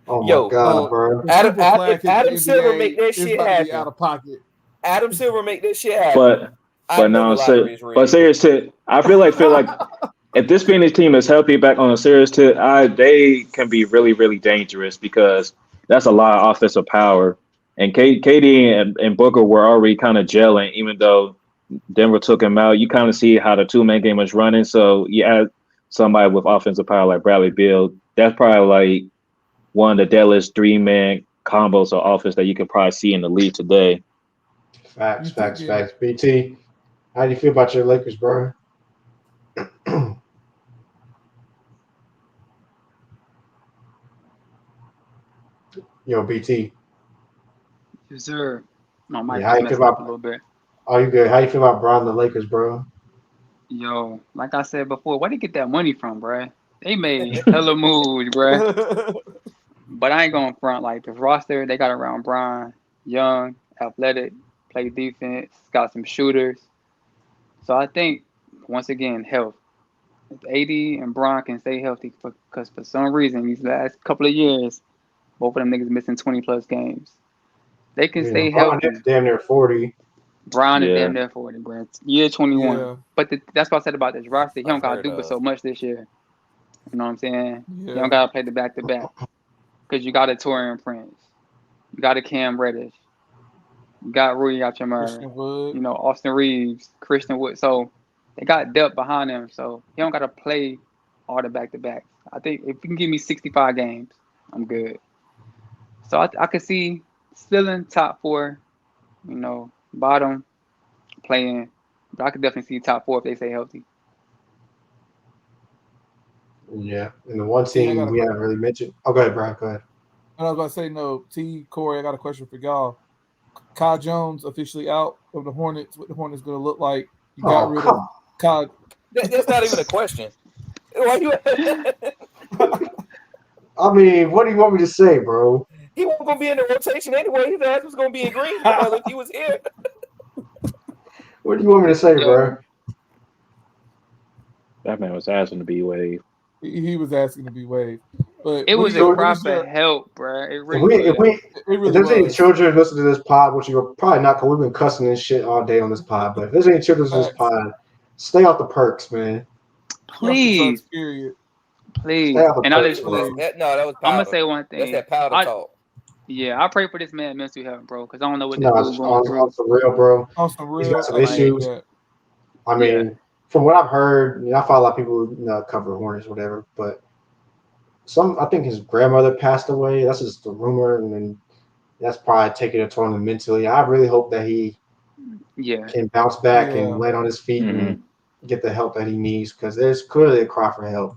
Oh my God, bro! Adam Silver make that shit happen. Out of pocket. Adam Silver make that shit happen. But seriously, I feel like if this Phoenix team is healthy back on a serious tip, they can be really, really dangerous because that's a lot of offensive power. And KD and Booker were already kind of gelling, even though Denver took him out. You kind of see how the two-man game was running. So you add somebody with offensive power like Bradley Beal, that's probably like one of the deadliest three-man combos of offense that you could probably see in the league today. Facts. BT, how do you feel about your Lakers, bro? Yo, BT. Yes, sir. My mic how you feel about a little bit. Oh, you good? How you feel about Bron and the Lakers, bro? Yo, like I said before, where they get that money from, bro? They made hella moves, bro. But I ain't going front. Like the roster they got around Bron, young, athletic, play defense, got some shooters. So I think once again, health. If AD and Bron can stay healthy, because for some reason these last couple of years, both of them niggas missing 20+ games. They can stay healthy. Damn near 40. Bron is damn near 40, bro. Year 21. Yeah. But that's what I said about this roster. He don't got to do but so much this year. You know what I'm saying? Yeah. You don't got to play the back-to-back. Because you got a Torian Prince. You got a Cam Reddish. You got Rui Hachimura. Austin Reeves, Christian Wood. So they got depth behind them, so he don't got to play all the back-to-backs. I think if you can give me 65 games, I'm good. So I could see still in top 4, bottom playing, but I could definitely see top 4 if they stay healthy. Yeah, and the one team we haven't really mentioned. Oh, go ahead, Brian. Go ahead. I was about to say, Corey, I got a question for y'all. Kai Jones officially out of the Hornets. What the Hornets going to look like? You got rid of Kai. That's not even a question. Why you? I mean, what do you want me to say, bro? He wasn't going to be in the rotation anyway. His ass was going to be in Greensboro if he was here. What do you want me to say, bro? That man was asking to be waived. He was asking to be waived. But it was a cry for help, bro. It really if there's any children listening to this pod, which you're probably not, because we've been cussing this shit all day on this pod, but if there's any children listening to this pod, stay off the perks, man. Please. Please. And I just that was powder. I'm going to say one thing. That's that powder talk. Yeah, I pray for this man mental health, bro, because I don't know what this dude's going through. On some real, bro. He's got some issues. I mean, from what I've heard, I follow a lot of people who cover Hornets or whatever, but I think his grandmother passed away. That's just the rumor, and then that's probably taking a toll on him mentally. I really hope that he can bounce back and land on his feet and get the help that he needs, because there's clearly a cry for help.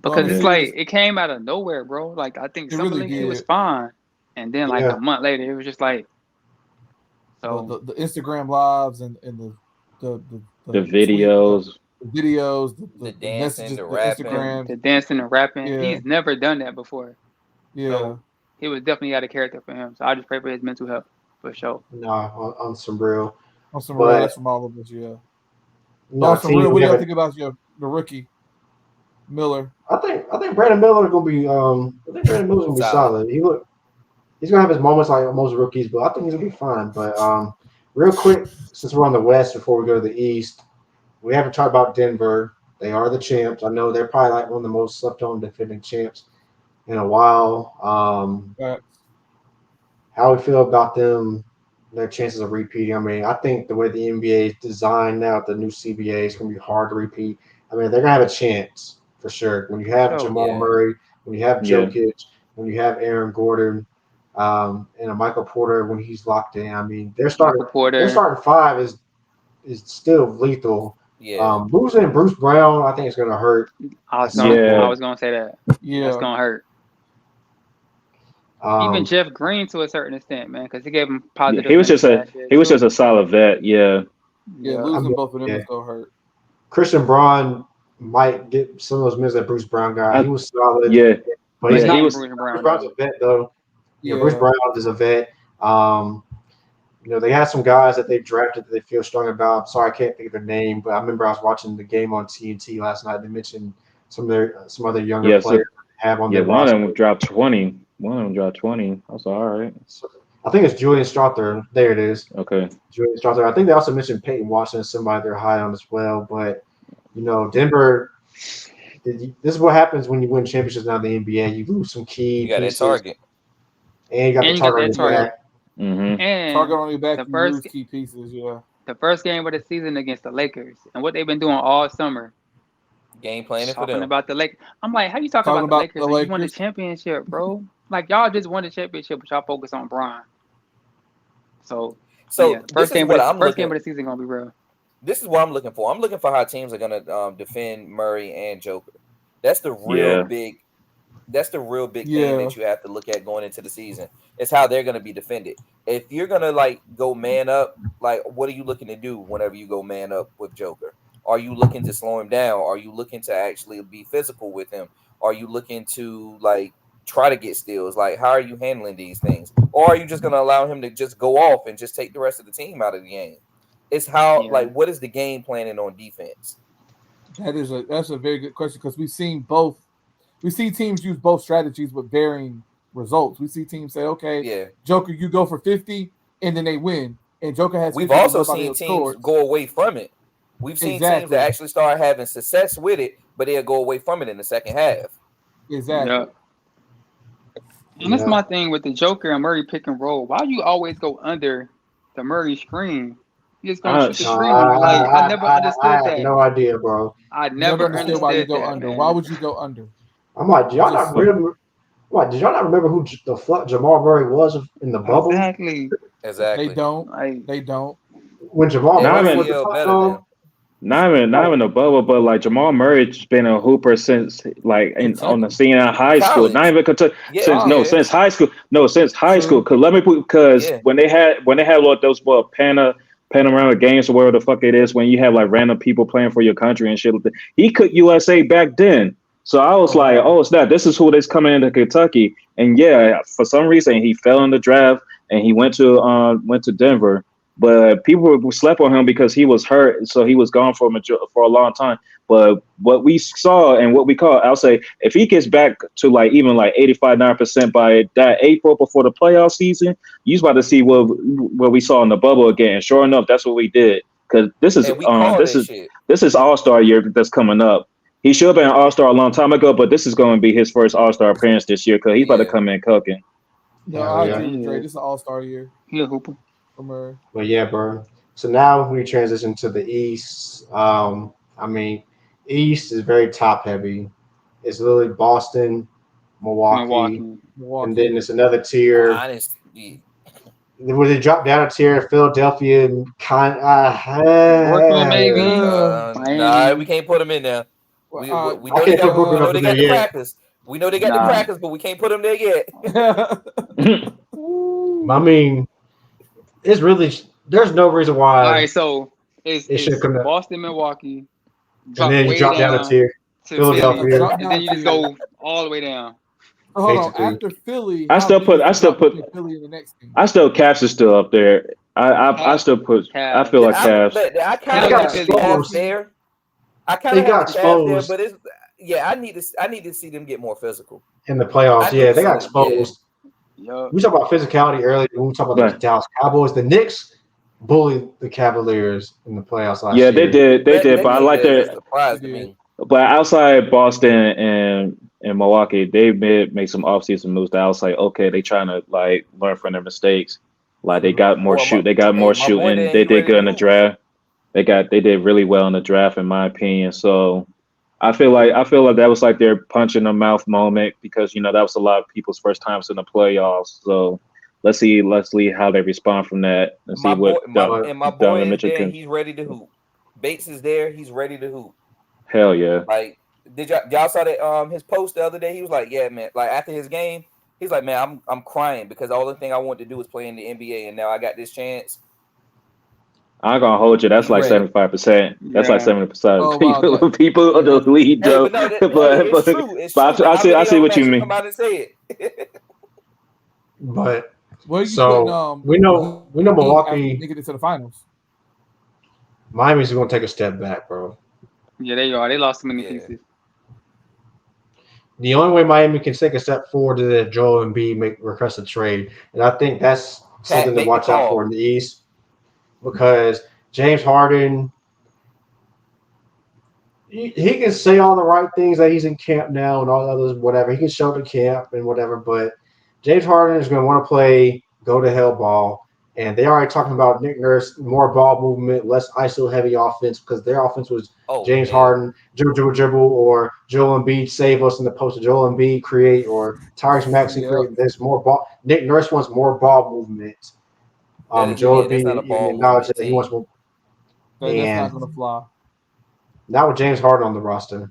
Because it's like it came out of nowhere, bro. Like I think he was fine, and then like a month later, it was just like. So the Instagram lives and the videos. The dancing, the rapping. Instagram. The dancing and rapping. Yeah. He's never done that before. Yeah. So he was definitely out of character for him. So I just pray for his mental health for sure. On some real. That's from all of us, on some real, what do you think about the rookie, Miller? I think Brandon Miller is gonna be gonna be solid. He's gonna have his moments like most rookies, but I think he's gonna be fine. But real quick, since we're on the West before we go to the East, we haven't talked about Denver. They are the champs. I know they're probably like one of the most slept-on defending champs in a while. How we feel about them, their chances of repeating? I mean, I think the way the NBA is designed now, the new CBA, is going to be hard to repeat. I mean, they're going to have a chance for sure. When you have Jamal Murray, when you have Jokic, when you have Aaron Gordon, and a Michael Porter when he's locked in. I mean, their starting 5 is still lethal. Yeah. Losing Bruce Brown, I think it's going to hurt. I was going to say that. Yeah, it's going to hurt. Even Jeff Green to a certain extent, man, because he gave him positive. He was just a solid vet. Yeah. Losing both of them is going to hurt. Christian Braun might get some of those minutes that Bruce Brown got. He was solid. Yeah. But he's not Bruce Brown. Brown's a vet, though. Yeah, Bruce Brown is a vet. They have some guys that they've drafted that they feel strong about. I'm sorry, I can't think of their name, but I remember I was watching the game on TNT last night. They mentioned some other younger players have on their roster. One of them dropped 20. I was all right. So, I think it's Julian Strother. There it is. Okay. Julian Strother. I think they also mentioned Payton Washington, somebody they're high on as well. But, Denver, this is what happens when you win championships now in the NBA. You lose some key. You got that target. And you got the target on your back. Mm-hmm. And target on your back, you lose key pieces, The first game of the season against the Lakers, and what they've been doing all summer. Game planning for them. Talking about the Lakers. I'm like, how you talking about the Lakers? You won the championship, bro. Like, y'all just won the championship, but y'all focus on Bron. So first game of the season going to be real. This is what I'm looking for. I'm looking for how teams are going to defend Murray and Joker. That's the real big thing that you have to look at going into the season. It's how they're going to be defended. If you're going to go man up, what are you looking to do whenever you go man up with Joker? Are you looking to slow him down? Are you looking to actually be physical with him? Are you looking to try to get steals? How are you handling these things? Or are you just going to allow him to just go off and just take the rest of the team out of the game? It's how what is the game planning on defense? That's a very good question, because we've seen both. We see teams use both strategies with varying results. We see teams say, okay, Joker, you go for 50, and then they win. And Joker has 50. We've also seen teams go away from it. We've seen teams that actually start having success with it, but they'll go away from it in the second half. Exactly. Yeah. And that's my thing with the Joker and Murray pick and roll. Why do you always go under the Murray screen He's gonna shoot the three. Like I never understood that. I have no idea, bro. I never understood why you go that, under. Man. Why would you go under? I'm like, do y'all not remember? What, did y'all not remember who the fuck Jamal Murray was in the bubble? Exactly. They don't. They don't. When Jamal Murray was the fuck not even a bubble, but like Jamal Murray's been a hooper since like on the scene in high school. Not even since high school. No, since high school. Because when they had like those panorama games or whatever the fuck it is, when you have like random people playing for your country and shit, he could USA back then. So I was like, oh snap, this is who that's coming into Kentucky. And yeah, for some reason he fell in the draft and he went to Denver. But people slept on him because he was hurt, so he was gone for a long time. But what we saw and what we call, I'll say, if he gets back to like even like 85-9% by that April before the playoff season, you're about to see what we saw in the bubble again. And sure enough, that's what we did. Because this is All-Star year that's coming up. He should have been an All-Star a long time ago, but this is going to be his first All-Star appearance this year because he's about to come in cooking. No, I agree with Dre. This is an All-Star year. Yeah, hooper. But yeah, bro. So now we transition to the East. I mean, East is very top heavy. It's literally Boston, Milwaukee. And then it's another tier. Honestly. Where they drop down a tier, Philadelphia and Brooklyn, maybe. Nah, we can't put them in there. We know they got the crackers. We know they got the crackers, but we can't put them there yet. I mean, it's really there's no reason why. All right, so it's Boston, Milwaukee, and then you drop down a tier, Philadelphia, and then you just go all the way down. Hold on, after Philly, I still put Philly in the next game. Cavs is still up there. I still put Cavs. I feel like Cavs. I kind of got Cavs there. I kind of got Cavs there, but it's I need to see them get more physical in the playoffs. Yeah, they got exposed. Yeah. We talk about physicality earlier when we talk about the Dallas Cowboys. The Knicks bullied the Cavaliers in the playoffs last year. They did. But I like that. But outside Boston and Milwaukee, they made some offseason moves that I was like, okay, they trying to like learn from their mistakes. Like they got more shooting. They did good in the draft. They did really well in the draft, in my opinion. So I feel like that was like their punch in the mouth moment because that was a lot of people's first times in the playoffs. So let's see how they respond from that and see what my boy is there. He's ready to hoop. Bates is there. He's ready to hoop. Hell yeah! Like, y'all saw that his post the other day? He was like, "Yeah, man." Like after his game, he's like, "Man, I'm crying because the only thing I wanted to do was play in the NBA, and now I got this chance." I'm gonna hold you. That's like 75%. That's like 70% people of the league, Joe. But I see what you mean. Come out and say it. But so we know Milwaukee make it to the finals. Miami's gonna take a step back, bro. Yeah, they are. They lost so many pieces. The only way Miami can take a step forward is that Joel Embiid request a trade, and I think that's something to watch out for in the East because James Harden, he can say all the right things that he's in camp now and all others, whatever. He can show the camp and whatever, but James Harden is going to want to play go to hell ball. And they already talking about Nick Nurse, more ball movement, less ISO heavy offense because their offense was James Harden, dribble, or Joel Embiid save us in the post. Joel Embiid create or Tyrese Maxey create. There's more ball. Nick Nurse wants more ball movement. Joel Embiid acknowledged that he wants more. That's not going to fly. Not with James Harden on the roster.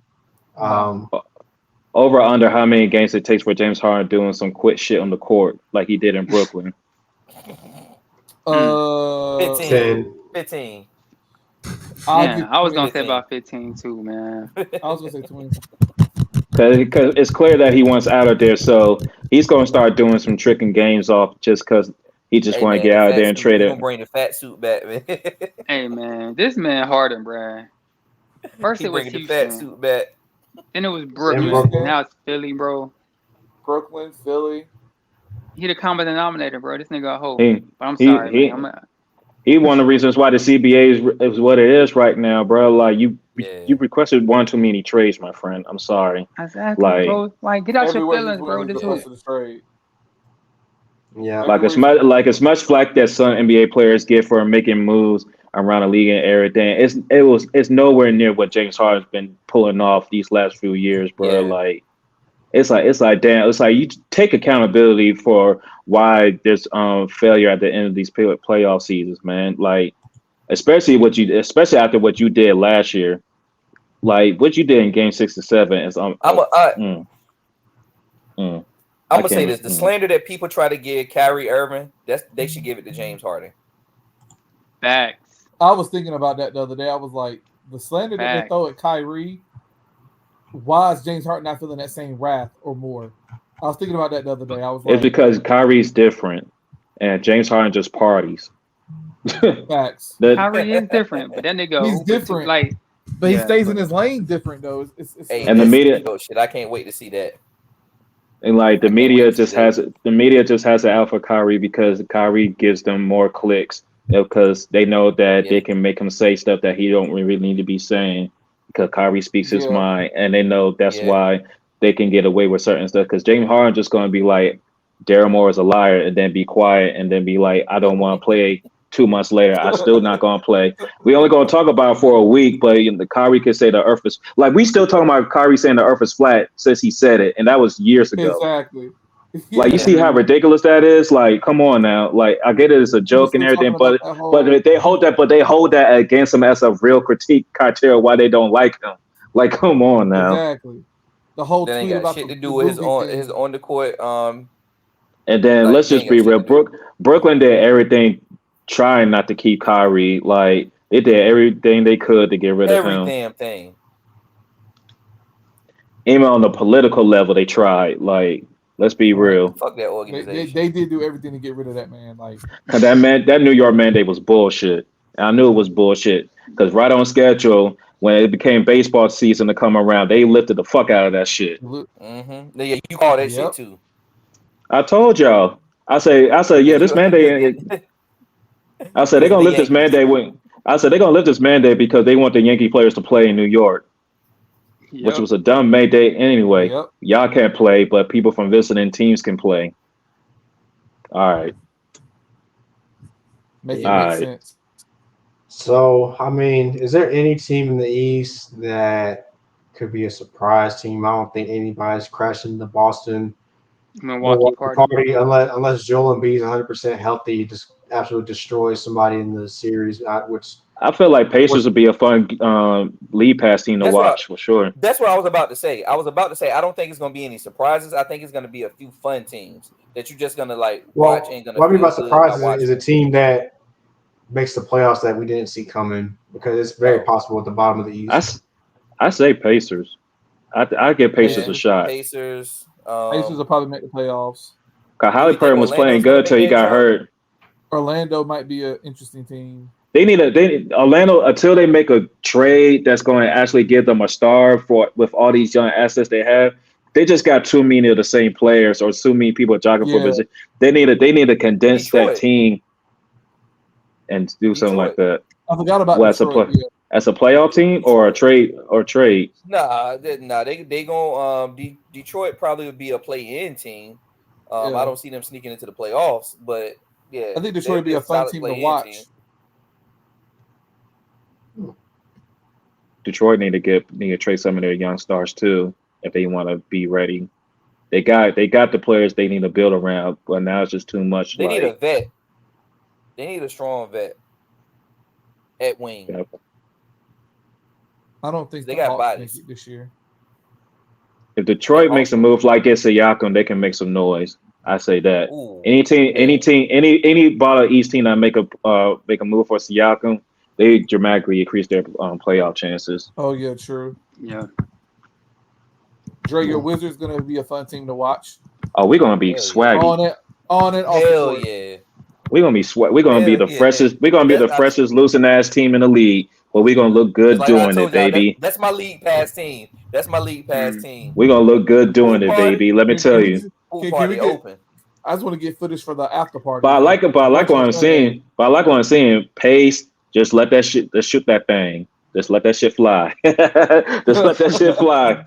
Over under how many games it takes for James Harden doing some quit shit on the court like he did in Brooklyn. 15. I was gonna say about 15 too, man. I was gonna say 20. Because it's clear that he wants out of there, so he's gonna start doing some tricking games off just because he just want to get out of there and trade it. Gonna bring the fat suit back, man. Hey man, this man Harden, bro. First it was Houston, the fat suit back. Then it was Brooklyn. Now it's Philly, bro. Brooklyn, Philly. He the common denominator, bro. This nigga a hoe. But I'm sorry, man. He one of the reasons why the CBA is what it is right now, bro. Like you requested one too many trades, my friend. I'm sorry. Exactly, bro. Like get out your feelings, bro. This was trade. Yeah, like as much flack that some NBA players get for making moves around the league and everything. It's nowhere near what James Harden's been pulling off these last few years, bro. Yeah. It's like damn. It's like you take accountability for why there's failure at the end of these playoff seasons, man. Like especially after what you did last year. Like what you did in Game 6 and 7 is I'm gonna say this: the slander that people try to give Kyrie Irving, they should give it to James Harden. Facts. I was thinking about that the other day. I was like, the slander that they throw at Kyrie, why is James Harden not feeling that same wrath or more? I was thinking about that the other day. I was like, it's because Kyrie's different, and James Harden just parties. Facts. Kyrie is different, but then they go, he's different. Like, but he stays in his lane different though. And the media, shit, I can't wait to see that. And like the media just has it out for Kyrie because Kyrie gives them more clicks because they know that they can make him say stuff that he don't really need to be saying because Kyrie speaks his mind, and they know that's why they can get away with certain stuff. Because James Harden just going to be like, Daryl Moore is a liar, and then be quiet, and then be like, I don't want to play. 2 months later, I still not gonna play. We only gonna talk about it for a week, but the Kyrie could say the earth is like we still talking about Kyrie saying the earth is flat since he said it, and that was years ago. Exactly. Like you see how ridiculous that is. Like, come on now. Like I get it, it's a joke and everything, but they hold that against him as a real critique criteria why they don't like him. Like, come on now. Exactly. The whole that tweet ain't got about shit to do with his on the court. And then let's just be real. Brooklyn did everything trying not to keep Kyrie. Like they did everything they could to get rid of him. Every damn thing. Even on the political level, they tried. Like, let's be real. Fuck that organization. They did do everything to get rid of that man. Like that New York mandate was bullshit. And I knew it was bullshit because right on schedule when it became baseball season to come around, they lifted the fuck out of that shit. Mm-hmm. Yeah, you call that shit too. I told y'all. I say, yeah, this mandate. I said they're gonna lift this mandate. They're gonna lift this mandate because they want the Yankee players to play in New York, which was a dumb mandate anyway. Y'all can't play, but people from visiting teams can play. All right. Make sense. So, I mean, is there any team in the East that could be a surprise team? I don't think anybody's crashing the Boston Milwaukee party unless Joel Embiid is 100% healthy, just absolutely destroys somebody in the series. Which I feel like Pacers would be a fun lead pass team to watch for sure. That's what I was about to say. I don't think it's going to be any surprises. I think it's going to be a few fun teams that you're just going to watch and going to. What I mean by surprises is a team that makes the playoffs that we didn't see coming because it's very possible at the bottom of the East. I say Pacers. I give Pacers a shot. Pacers will probably make the playoffs. Cause Holly Perry was playing good till he got hurt. Orlando might be an interesting team. They need Orlando until they make a trade that's going to actually give them a star with all these young assets they have. They just got too many of the same players or too many people jogging for position. They need to condense that team and do something like that. I forgot about Detroit. As a playoff team or a trade Nah, they go Detroit probably would be a play-in team. I don't see them sneaking into the playoffs, but yeah, I think Detroit would be a fun team to watch. Detroit need to trade some of their young stars too if they want to be ready. They got the players they need to build around, but now it's just too much. They need a vet. They need a strong vet at wing. Yep. I don't think they got bodies this year. If Detroit makes a move like it's Siakam, they can make some noise. I say that. Ooh, any bottom East team that make a move for Siakam, they dramatically increase their playoff chances. Oh yeah, true. Yeah. Dre, your Wizards gonna be a fun team to watch. Oh, we're gonna be swaggy. On it. Hell yeah. We're gonna be We're gonna be the freshest. We're gonna be the freshest losing ass team in the league. But we're gonna look good doing it, baby. That's my league pass team. Team. We're gonna look good doing it, baby. Let me tell you. Open. I just want to get footage for the after party. But I like what I'm seeing. Pace, just let that shit. Just shoot that thing. Just let that shit fly. Just let that shit fly.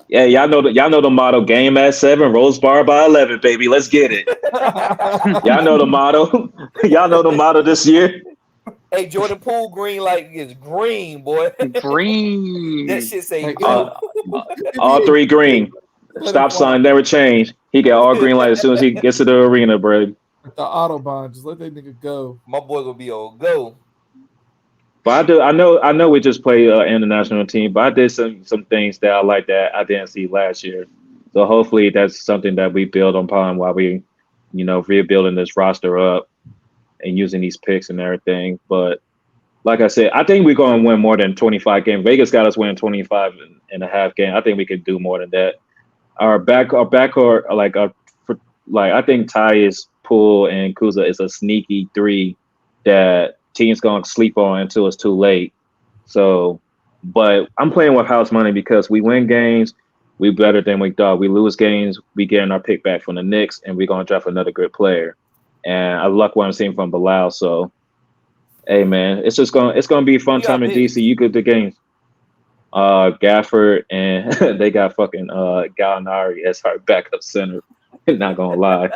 Yeah, y'all know the motto. Game at 7, Rose Bar by 11, baby. Let's get it. Y'all know the motto. Y'all know the motto this year. Hey, Jordan Poole green light is green, boy. Green. That shit say go. All three green. Stop sign never change. He got all green light as soon as he gets to the arena, bro. With the Autobahn, just let that nigga go. My boy gonna be on go. But I know we just played international team, but I did some things that I like that I didn't see last year. So hopefully that's something that we build upon while we, rebuilding this roster up and using these picks and everything. But like I said, I think we're going to win more than 25 games. Vegas got us winning 25 and a half game. I think we could do more than that. Our backcourt, I think Tyus, Poole, and Kuza is a sneaky three that teams going to sleep on until it's too late. So, but I'm playing with house money because we win games, we better than we thought. We lose games, we getting our pick back from the Knicks, and we're going to draft another good player. And I like what I'm seeing from Bilal. So, hey man, it's going to be a fun time in DC. You get the games. Gafford and they got fucking Gallinari as our backup center. Not gonna lie.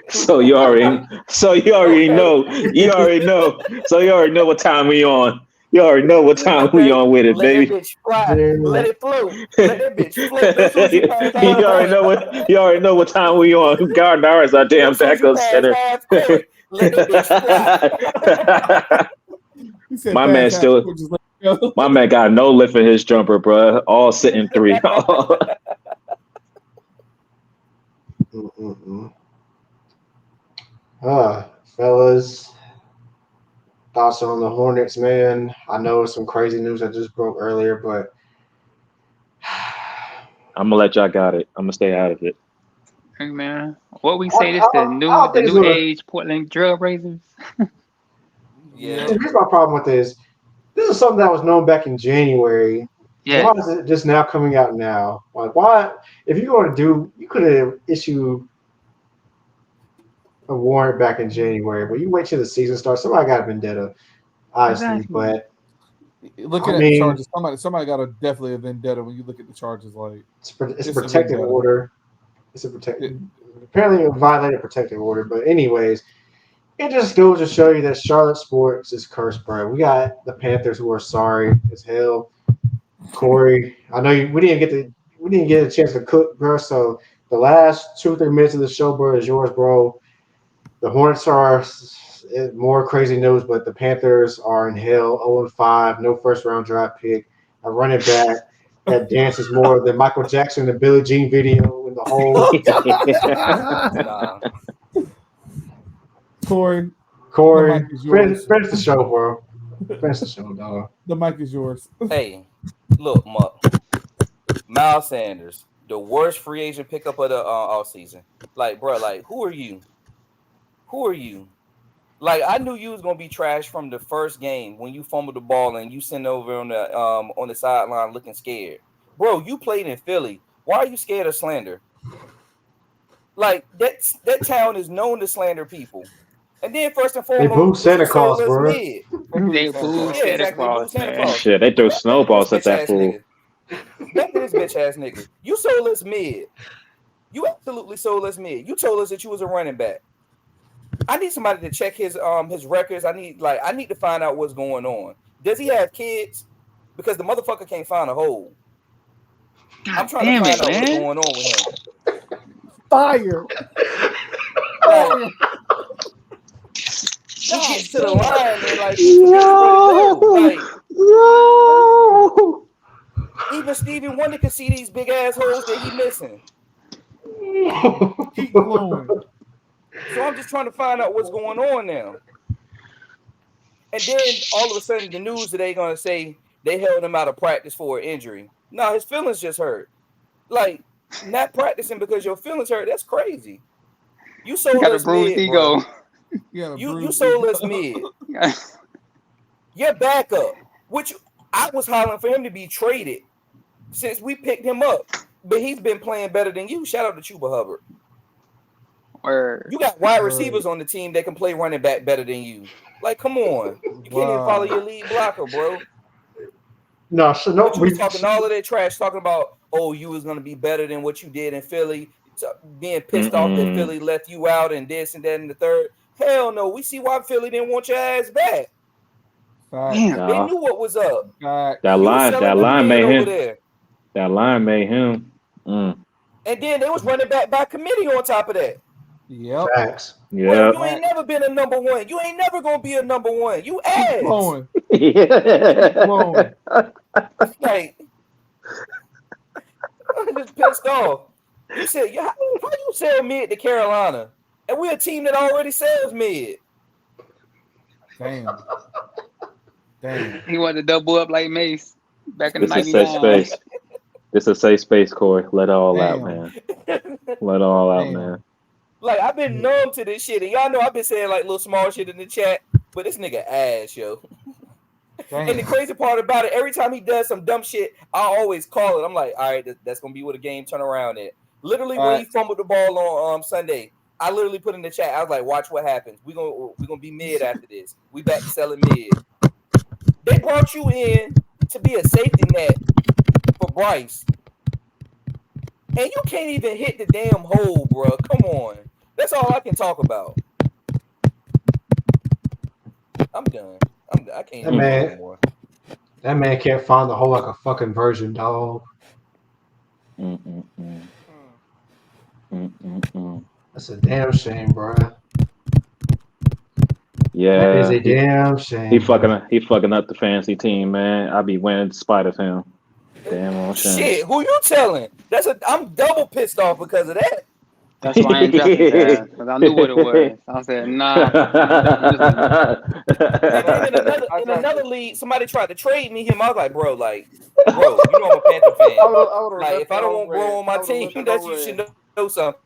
So you already know. So you already know what time we on. You already know what time we on with it, baby. Let that bitch fly. Let it float. Let that bitch float. That's what you already know what time we on. Gallinari is our damn backup center. Let that bitch fly. My man got no lift in his jumper, bro. All sitting three. Fellas, thoughts on the Hornets, man? I know some crazy news that just broke earlier, but I'm gonna let y'all got it. I'm gonna stay out of it. Hey man, what we say? This the new age Portland Trailblazers. Yeah. Here's my problem with this. This is something that was known back in January. Yeah. Why is it just now coming out now? Like, why? If you're going to do, you could have issued a warrant back in January, but you wait till the season starts. Somebody got a vendetta, honestly. Exactly. But looking at the charges, somebody got definitely a vendetta when you look at the charges. Like it's a protective order. It's a protective. Apparently, it violated protective order. But anyways, it just goes to show you that Charlotte sports is cursed, bro. We got the Panthers who are sorry as hell. Corey, I know we didn't get a chance to cook, bro. So the last 2 or 3 minutes of the show, bro, is yours, bro. The Hornets are more crazy news, but the Panthers are in hell, 0-5, no first round draft pick, a running back that dances more than Michael Jackson in the Billie Jean video in the whole. Corey, finish the show, bro. Finish the show, dog. The mic is yours. Hey, look, Miles Sanders, the worst free agent pickup of the offseason. Like, bro, like, who are you? Like, I knew you was gonna be trash from the first game when you fumbled the ball and you sent over on the sideline looking scared. Bro, you played in Philly. Why are you scared of slander? Like, that town is known to slander people. And then first and foremost, they boo Santa Claus, bro. They boo Santa Claus, man. Shit, they threw snowballs at that fool. Back to this bitch ass nigga. You sold us mid. You absolutely sold us mid. You told us that you was a running back. I need somebody to check his records. I need to find out what's going on. Does he have kids? Because the motherfucker can't find a hole. I'm trying to find out what's going on with him. Fire. He gets to the line and even Stevie Wonder can see these big ass holes that he missing. Keep going. So I'm just trying to find out what's going on now. And then all of a sudden the news today gonna say they held him out of practice for an injury. No, his feelings just hurt. Like, not practicing because your feelings hurt, that's crazy. You sold us mid, bro. You sold us mid. Your backup, which I was hollering for him to be traded since we picked him up, but he's been playing better than you. Shout out to Chuba Hubbard. You got wide receivers on the team that can play running back better than you. Like, come on, you can't even follow your lead blocker, bro. No, so no, we talking all of that trash, talking about you was gonna be better than what you did in Philly, being pissed off that Philly left you out and this and that and the third. Hell no, we see why Philly didn't want your ass back. They knew what was up. That line made him. That line made him. And then they was running back by committee on top of that. Yep. Facts. Yeah. Well, you ain't never been a number one. You ain't never gonna be a number one. You ass. Blowing. Like, I'm just pissed off. You said, how you sell mid to Carolina? And we're a team that already sells mid. Damn. He wanted to double up like Mace back in the This is safe 99. space. This is safe space, Corey. Let it all out, man. Let it all out, man. Like, I've been numb to this shit. And y'all know I've been saying, like, little small shit in the chat. But this nigga ass, yo. Damn. And the crazy part about it, every time he does some dumb shit, I always call it. I'm like, all right, that's going to be where the game turn around at. Literally, when he fumbled the ball on Sunday, I literally put in the chat, I was like, watch what happens. We're gonna be mid after this. We back to selling mid. They brought you in to be a safety net for Bryce. And you can't even hit the damn hole, bro. Come on. That's all I can talk about. I'm done. I can't do it anymore. That man can't find the hole like a fucking virgin, dog. That's a damn shame, bro. Yeah, that is a damn shame. He fucking up the fantasy team, man. I be winning in spite of him. Damn old shame. Shit, who you telling? I'm double pissed off because of that. That's why I ain't drafted his ass, because I knew what it was. I said, nah. In another league, somebody tried to trade me him. I was like, bro, you know I'm a Panther fan. Like, if I don't want bro on my team, you should know something.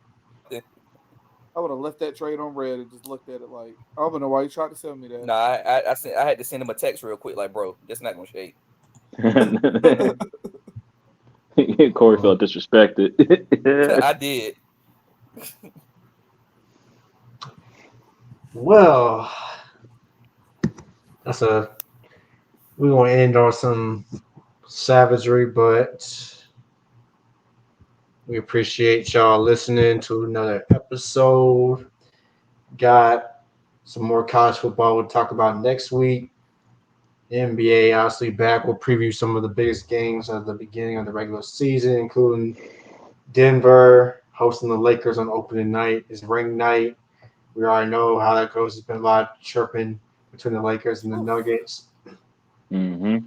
I would have left that trade on red and just looked at it like, I don't know why you tried to sell me that. Nah, I had to send him a text real quick, like, bro, that's not gonna shake. Corey felt disrespected. I did. Well, we're gonna end on some savagery, but we appreciate y'all listening to another episode. Got some more college football we'll talk about next week. NBA obviously back. We'll preview some of the biggest games at the beginning of the regular season, including Denver hosting the Lakers on opening night. Is ring night. We already know how that goes. There's been a lot of chirping between the Lakers and the Nuggets. Mm-hmm.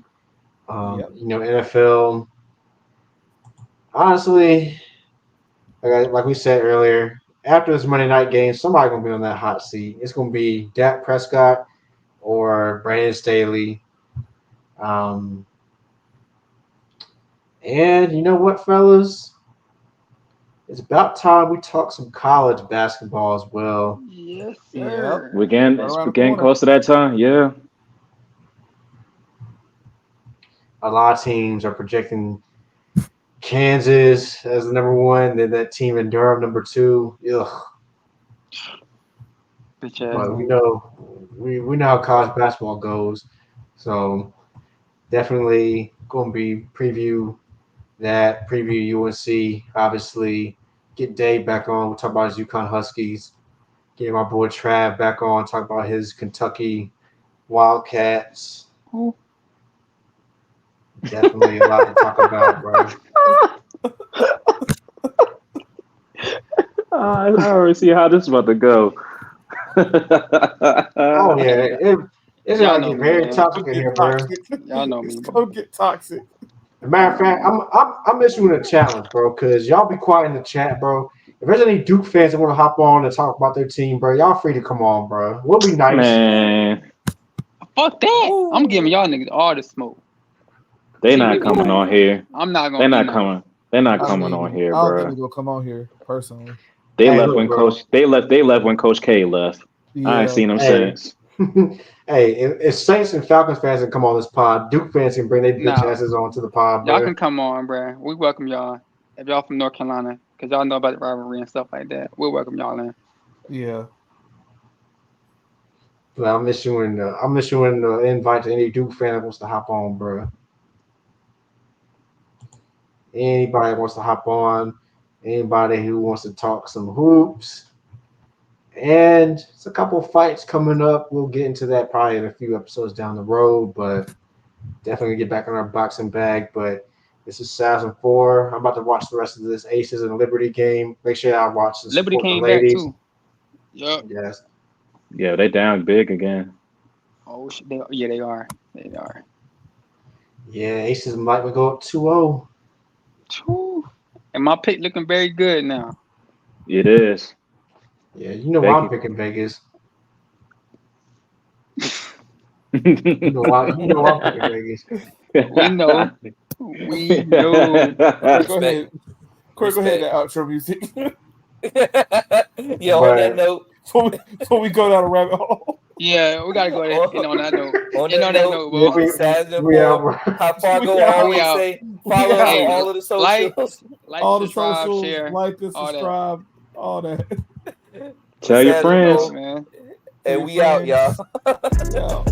NFL. Honestly, like we said earlier, after this Monday night game, somebody's gonna be on that hot seat. It's gonna be Dak Prescott or Brandon Staley. And you know what, fellas? It's about time we talk some college basketball as well. Yes, sir. We're getting close to that time. Yeah. A lot of teams are projecting Kansas as the number one, then that team in Durham number two. Ugh. But we know how college basketball goes. So definitely going to be preview UNC, obviously. Get Dave back on. We'll talk about his UConn Huskies. Get my boy Trav back on. Talk about his Kentucky Wildcats. Ooh. Definitely a lot to talk about, bro. I already see how this is about to go. Oh yeah, it's gonna get very toxic in here, bro. Y'all know me. It's gonna get toxic. As a matter of fact, I'm issuing a challenge, bro, because y'all be quiet in the chat, bro. If there's any Duke fans that want to hop on and talk about their team, bro, y'all free to come on, bro. We'll be nice. Man. Fuck that. Ooh. I'm giving y'all niggas all the smoke. They not coming on here. I'm not gonna. They're not coming. They're not coming on here, bro. I don't think they're gonna come on here personally. They left when Coach K left. Yeah. I ain't seen them since. Hey, if Saints and Falcons fans can come on this pod, Duke fans can bring their bitch asses on to the pod, bro. Y'all can come on, bro. We welcome y'all. If y'all from North Carolina, because y'all know about the rivalry and stuff like that, we'll welcome y'all in. Yeah. Well, I'm issuing the invite to any Duke fan that wants to hop on, bro. Anybody wants to hop on, anybody who wants to talk some hoops, And it's a couple fights coming up. We'll get into that probably in a few episodes down the road, but definitely get back on our boxing bag. But this is 2004. I'm about to watch the rest of this Aces and Liberty game. Make sure y'all watch the Liberty support came the ladies. back too. Yup. Yes. Yeah, they down big again. Oh shit! They are. They are. Yeah, Aces might go up 2-0. And my pick looking very good now. It is. Yeah, you know why I'm picking Vegas. You know why I'm picking Vegas. We know. We know. Go ahead. Go ahead, the outro music. Yeah, on that note. Before we go down a rabbit hole. Yeah, we gotta go ahead. On that note. On that note, how far go? I always say follow us on all of the socials. Like all the socials, share, like and subscribe, all that. Tell your friends, man. And we out, y'all. Yeah.